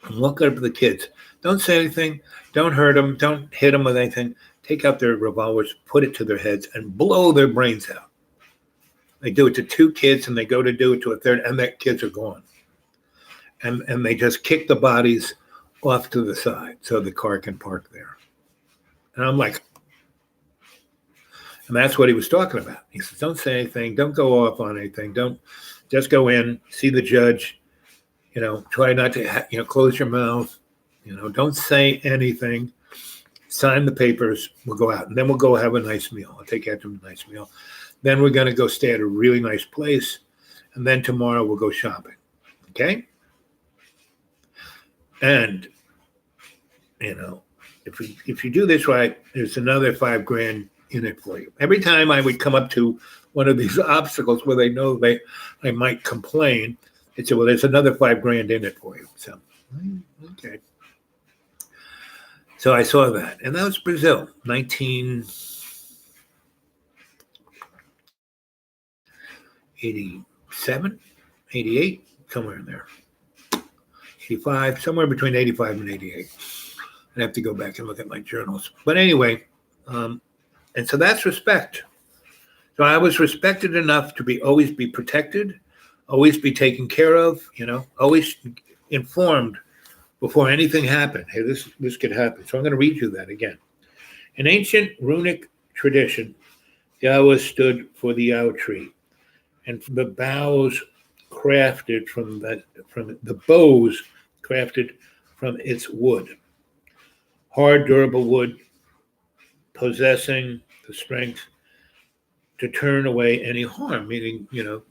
and look up at the kids. Don't say anything. Don't hurt them. Don't hit them with anything. Take out their revolvers, put it to their heads, and blow their brains out. They do it to 2 kids, and they go to do it to a third, and that kids are gone. And they just kick the bodies off to the side so the car can park there. And I'm like, And that's what he was talking about. He says, don't say anything. Don't go off on anything. Don't just go in, see the judge, try not to, close your mouth, don't say anything, sign the papers, we'll go out. And then we'll go have a nice meal. I'll take you out to a nice meal. Then we're going to go stay at a really nice place. And then tomorrow we'll go shopping. Okay? And, if you do this right, there's another $5,000 in it for you. Every time I would come up to one of these obstacles where they know I might complain, they'd say, well, there's another $5,000 in it for you. So, okay. So I saw that. And that was Brazil, 1987, 88, somewhere in there. 85, somewhere between 85 and 88. I'd have to go back and look at my journals. But anyway, and so that's respect. So I was respected enough to always be protected, always be taken care of, always informed before anything happened. Hey, this could happen. So I'm going to read you that again. In ancient runic tradition, Yahweh stood for the Yao tree, and from the bows crafted from the bows crafted from its wood. Hard, durable wood, possessing the strength to turn away any harm. Meaning,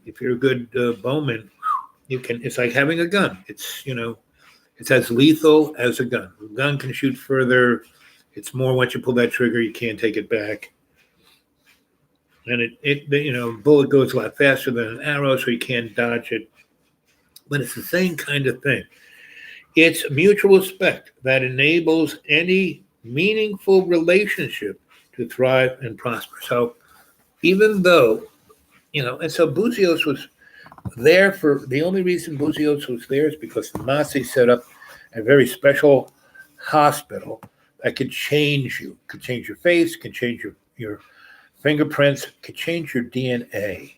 if you're a good bowman, it's like having a gun. It's as lethal as a gun. A gun can shoot further. It's more once you pull that trigger, you can't take it back. And a bullet goes a lot faster than an arrow, so you can't dodge it. But it's the same kind of thing. It's mutual respect that enables any meaningful relationship to thrive and prosper. So even though, and so Buzios was there the only reason Buzios was there is because the Nazis set up a very special hospital that could change you, could change your face, could change your fingerprints, could change your DNA.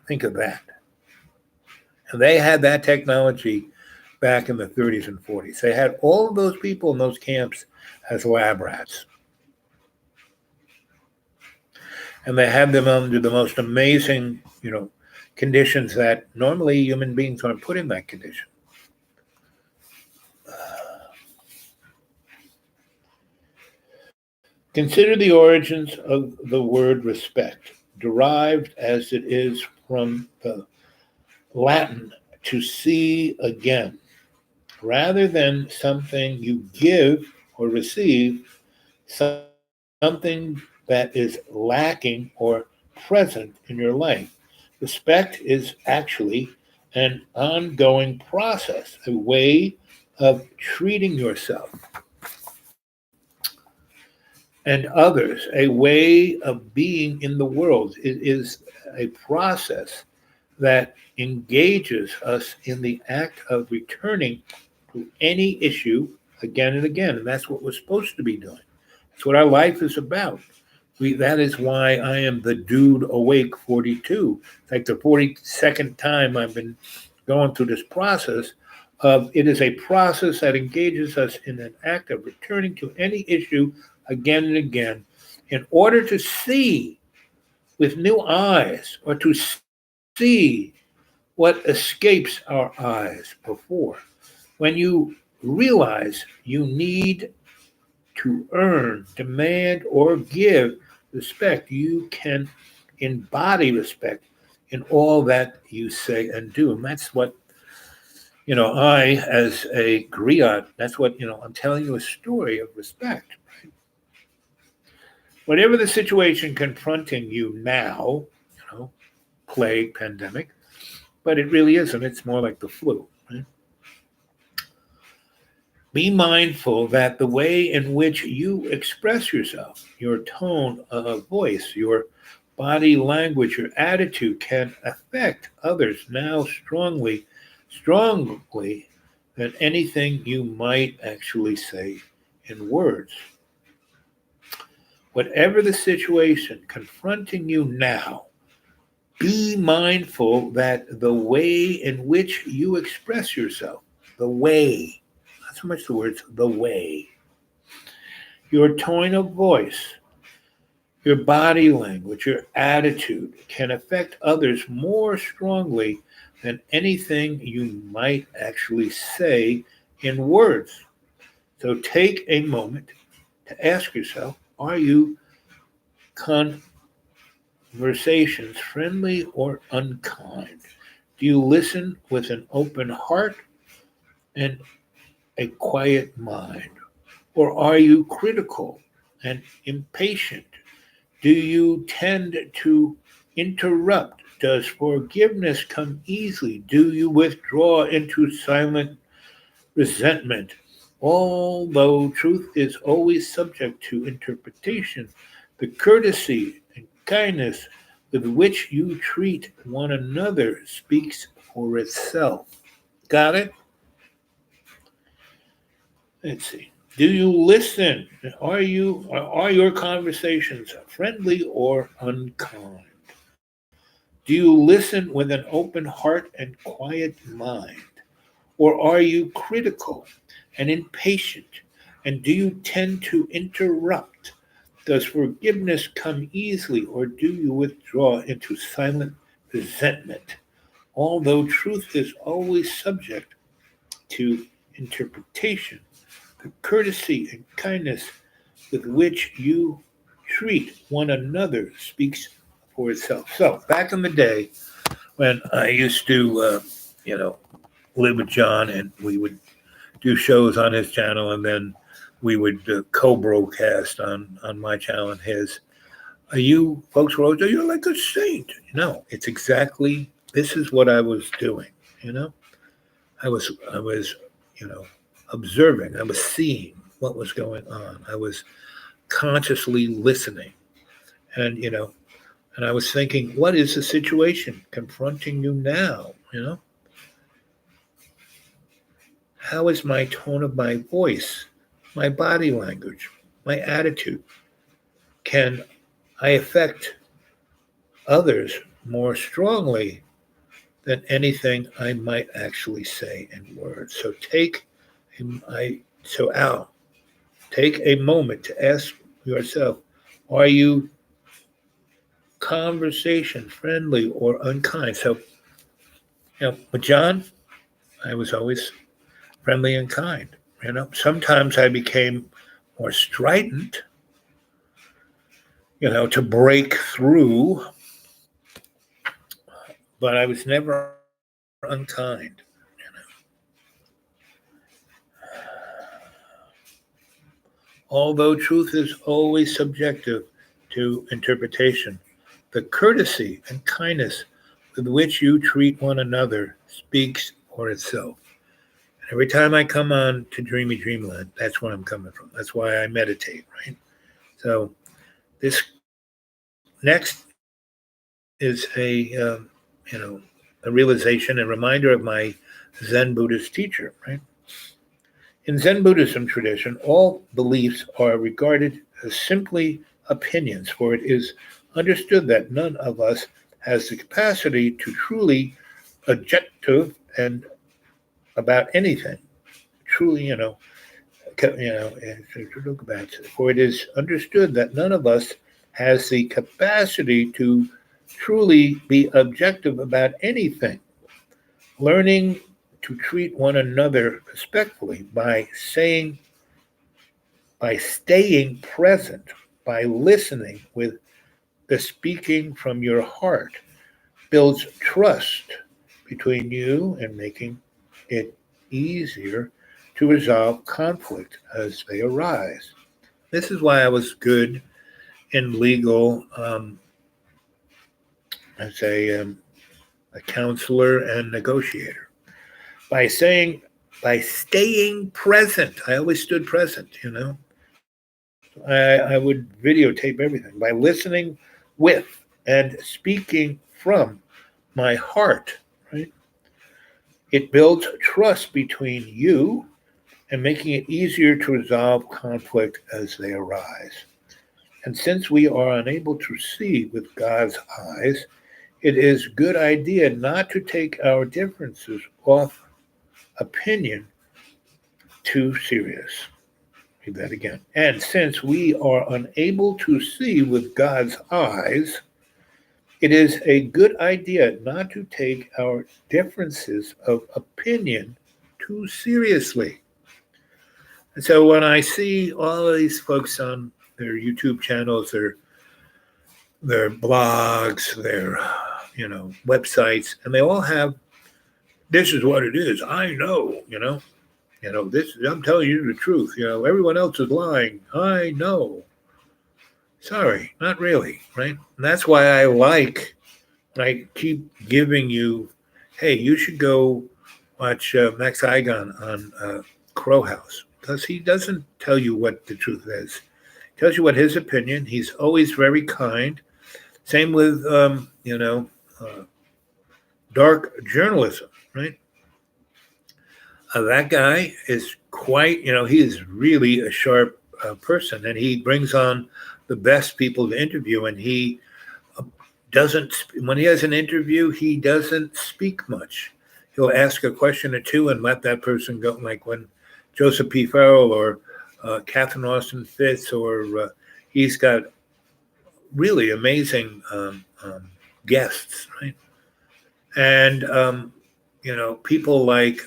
Think of that. And they had that technology back in the 30s and 40s. They had all of those people in those camps as lab rats. And they had them under the most amazing, conditions that normally human beings aren't put in that condition. Consider the origins of the word respect, derived as it is from the Latin to see again, rather than something you give or receive, something that is lacking or present in your life. Respect is actually an ongoing process, a way of treating yourself and others, a way of being in the world. It is a process that engages us in the act of returning to any issue again and again. And that's what we're supposed to be doing. That's what our life is about. That is why I am the Dude Awake 42. It's like the 42nd time I've been going through this process of it is a process that engages us in an act of returning to any issue again and again in order to see with new eyes or to see what escapes our eyes before. When you realize you need to earn, demand, or give respect, you can embody respect in all that you say and do. And that's what, I, as a griot, that's what, I'm telling you a story of respect. Right? Whatever the situation confronting you now, plague, pandemic, but it really isn't. It's more like the flu. Right? Be mindful that the way in which you express yourself, your tone of voice, your body language, your attitude can affect others now strongly than anything you might actually say in words. Whatever the situation confronting you now, be mindful that the way in which you express yourself, the way, not so much the words, the way, your tone of voice, Your body language, your attitude can affect others more strongly than anything you might actually say in words. So take a moment to ask yourself, are you conversations friendly or unkind? Do you listen with an open heart and a quiet mind? Or are you critical and impatient? Do you tend to interrupt? Does forgiveness come easily? Do you withdraw into silent resentment? Although truth is always subject to interpretation, the courtesy and kindness with which you treat one another speaks for itself. Got it? Let's see. Do you listen? Are your conversations friendly or unkind? Do you listen with an open heart and quiet mind? Or are you critical and impatient? And do you tend to interrupt? Does forgiveness come easily, or do you withdraw into silent resentment? Although truth is always subject to interpretation, the courtesy and kindness with which you treat one another speaks for itself. So, back in the day when I used to, live with John, and we would do shows on his channel, and then we would co-broadcast on my channel and his. You folks were always, you're like a saint. No, it's exactly, this is what I was doing. You know, I was, you know, observing. I was seeing what was going on. I was consciously listening, and and I was thinking, what is the situation confronting you now? How is my tone of my voice, my body language, my attitude? Can I affect others more strongly than anything I might actually say in words? So Al, take a moment to ask yourself, are you conversation friendly or unkind? So, with John, I was always friendly and kind. Sometimes I became more strident, to break through, but I was never unkind. Although truth is always subjective to interpretation, the courtesy and kindness with which you treat one another speaks for itself. And every time I come on to Dreamy Dreamland, that's where I'm coming from. That's why I meditate, right? So this next is a realization, a reminder of my Zen Buddhist teacher, right? In Zen Buddhism tradition, all beliefs are regarded as simply opinions, for it is understood that none of us has the capacity to truly objective and about anything. Truly, look about it. For it is understood that none of us has the capacity to truly be objective about anything. Learning to treat one another respectfully by staying present, by listening with the speaking from your heart, builds trust between you and making it easier to resolve conflict as they arise. This is why I was good in legal as a counselor and negotiator. By staying present, I always stood present. I would videotape everything by listening with and speaking from my heart, right? It builds trust between you and making it easier to resolve conflict as they arise. And since we are unable to see with God's eyes, it is a good idea not to take our differences off opinion too serious. read that again. And since we are unable to see with God's eyes, it is a good idea not to take our differences of opinion too seriously. And so when I see all of these folks on their YouTube channels, their blogs, their websites, and they all have this is what it is. I know, this I'm telling you the truth. Everyone else is lying. I know. Sorry, not really, right? And that's why I keep giving you, hey, you should go watch Max Igon on Crow House because he doesn't tell you what the truth is. He tells you what his opinion. He's always very kind. Same with dark journalism, right? That guy is quite, he is really a sharp person, and he brings on the best people to interview. And he doesn't, when he has an interview, he doesn't speak much. He'll ask a question or two and let that person go. Like when Joseph P. Farrell or Catherine Austin Fitts, or he's got really amazing guests, right? And people like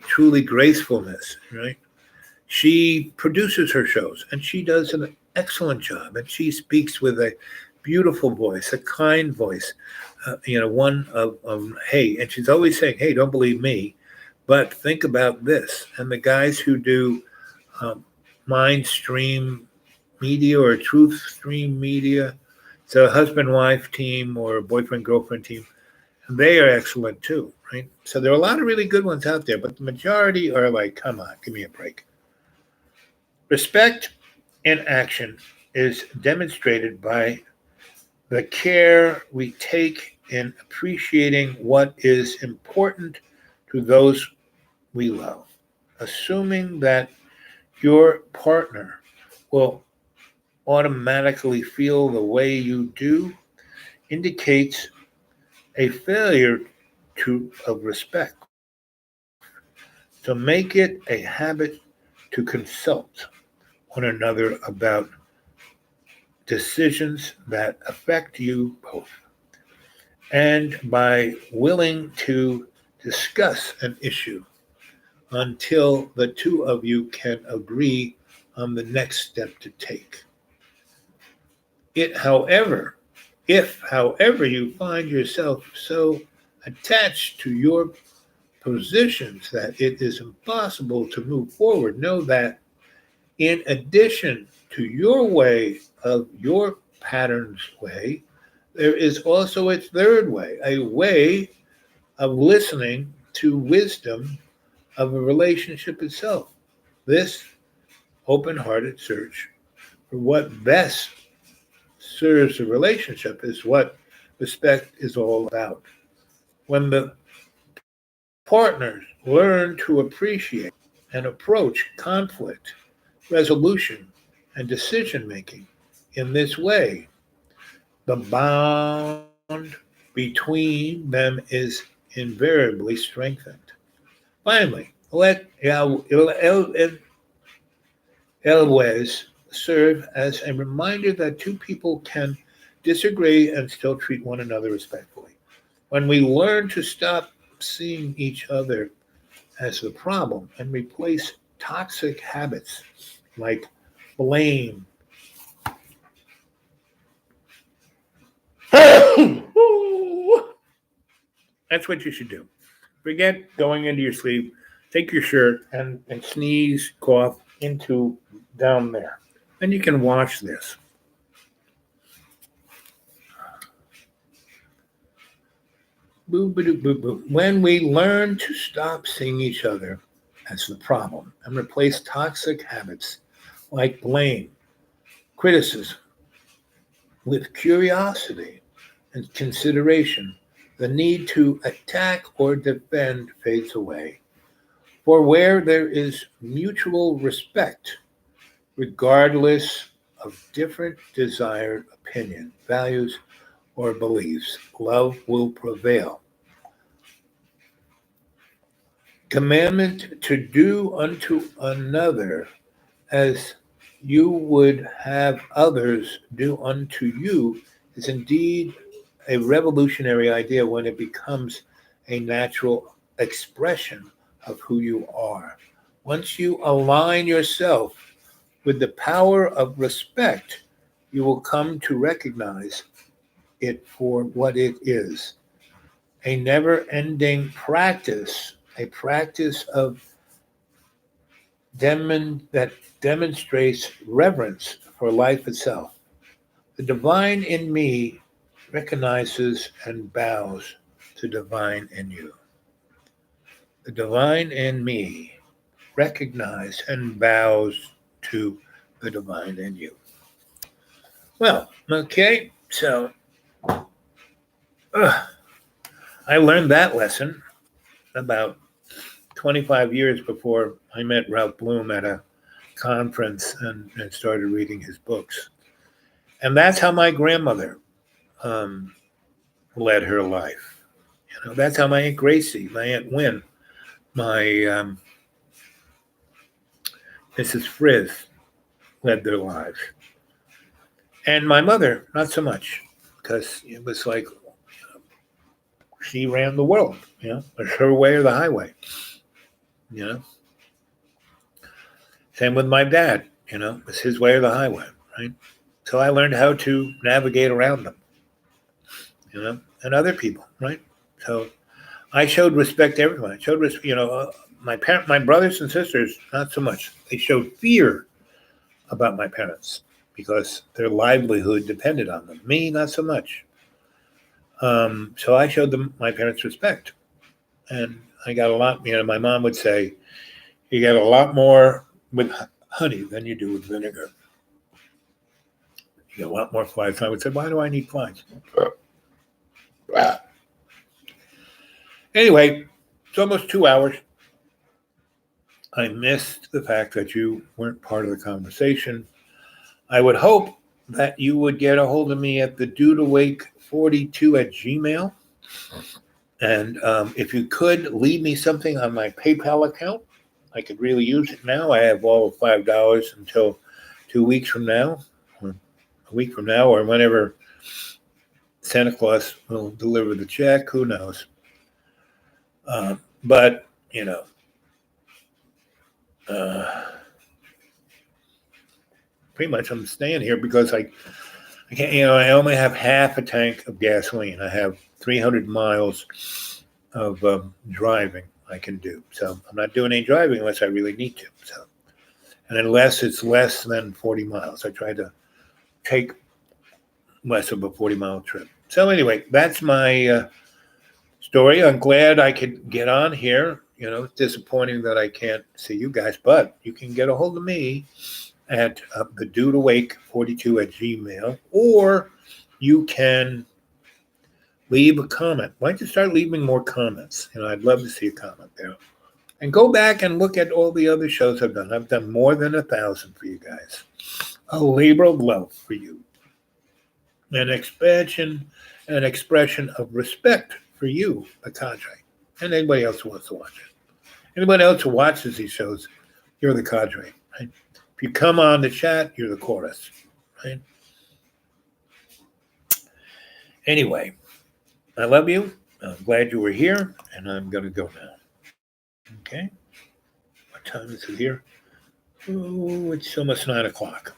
Truly Gracefulness, right? She produces her shows and she does an excellent job, and she speaks with a beautiful voice, a kind voice, one of hey, and she's always saying, hey, don't believe me, but think about this. And the guys who do Mind Stream Media or Truth Stream Media, it's a husband-wife team or boyfriend-girlfriend team, and they are excellent too, right? So there are a lot of really good ones out there, but the majority are like, come on, give me a break. Respect in action is demonstrated by the care we take in appreciating what is important to those we love. Assuming that your partner will automatically feel the way you do indicates a failure of respect. So make it a habit to consult one another about decisions that affect you both. And by willing to discuss an issue until the two of you can agree on the next step to take. If, however, you find yourself so attached to your positions that it is impossible to move forward, know that in addition to your way of your pattern's way, there is also a third way, a way of listening to wisdom of a relationship itself. This open-hearted search for what best serves the relationship is what respect is all about. When the partners learn to appreciate and approach conflict, resolution, and decision making in this way, the bond between them is invariably strengthened. Finally, let Elwes serve as a reminder that two people can disagree and still treat one another respectfully. When we learn to stop seeing each other as the problem and replace toxic habits like blame, that's what you should do. Forget going into your sleep, take your shirt and sneeze, cough into down there. Then you can wash this. When we learn to stop seeing each other as the problem and replace toxic habits like blame, criticism, with curiosity and consideration, the need to attack or defend fades away. For where there is mutual respect, regardless of different desired opinion, values, or beliefs, love will prevail. Commandment to do unto another as you would have others do unto you is indeed a revolutionary idea when it becomes a natural expression of who you are. Once you align yourself with the power of respect, you will come to recognize it for what it is, a never ending practice, a practice of that demonstrates reverence for life itself. The divine in me recognizes and bows to divine in you. The divine in me recognizes and bows to the divine in you. Well, okay, so I learned that lesson about 25 years before I met Ralph Bloom at a conference and started reading his books. And that's how my grandmother um, led her life. That's how my Aunt Gracie, my Aunt Wynne, my Mrs. Frizz led their lives. And my mother, not so much, because it was like she ran the world, it was her way or the highway, you know. Same with my dad, it was his way or the highway, right? So I learned how to navigate around them, and other people, right? So I showed respect to everyone. I showed respect, my brothers and sisters, not so much. They showed fear about my parents because their livelihood depended on them. Me, not so much. So I showed them my parents respect, and I got a lot. My mom would say, "You get a lot more with honey than you do with vinegar. You get a lot more flies." And I would say, "Why do I need flies?" Anyway, it's almost 2 hours. I missed the fact that you weren't part of the conversation. I would hope that you would get a hold of me at the dudeawake42 at Gmail. And if you could leave me something on my PayPal account, I could really use it now. I have all of $5 until 2 weeks from now, or a week from now, or whenever Santa Claus will deliver the check. Who knows? But, pretty much I'm staying here because I can't, I only have half a tank of gasoline. I have 300 miles of driving I can do. So I'm not doing any driving unless I really need to. So, and unless it's less than 40 miles, I try to take less of a 40-mile trip. So anyway, that's my story. I'm glad I could get on here. It's disappointing that I can't see you guys, but you can get a hold of me at the dudeawake42 at Gmail, or you can leave a comment. Why don't you start leaving more comments? I'd love to see a comment there. And go back and look at all the other shows I've done. I've done more than 1,000 for you guys. A labor of love for you. An expansion, an expression of respect for you, the cadre, and anybody else who wants to watch it. Anybody else who watches these shows, you're the cadre, right? If you come on the chat, you're the chorus, right? Anyway, I love you. I'm glad you were here, and I'm going to go now. Okay? What time is it here? Oh, it's almost 9 o'clock.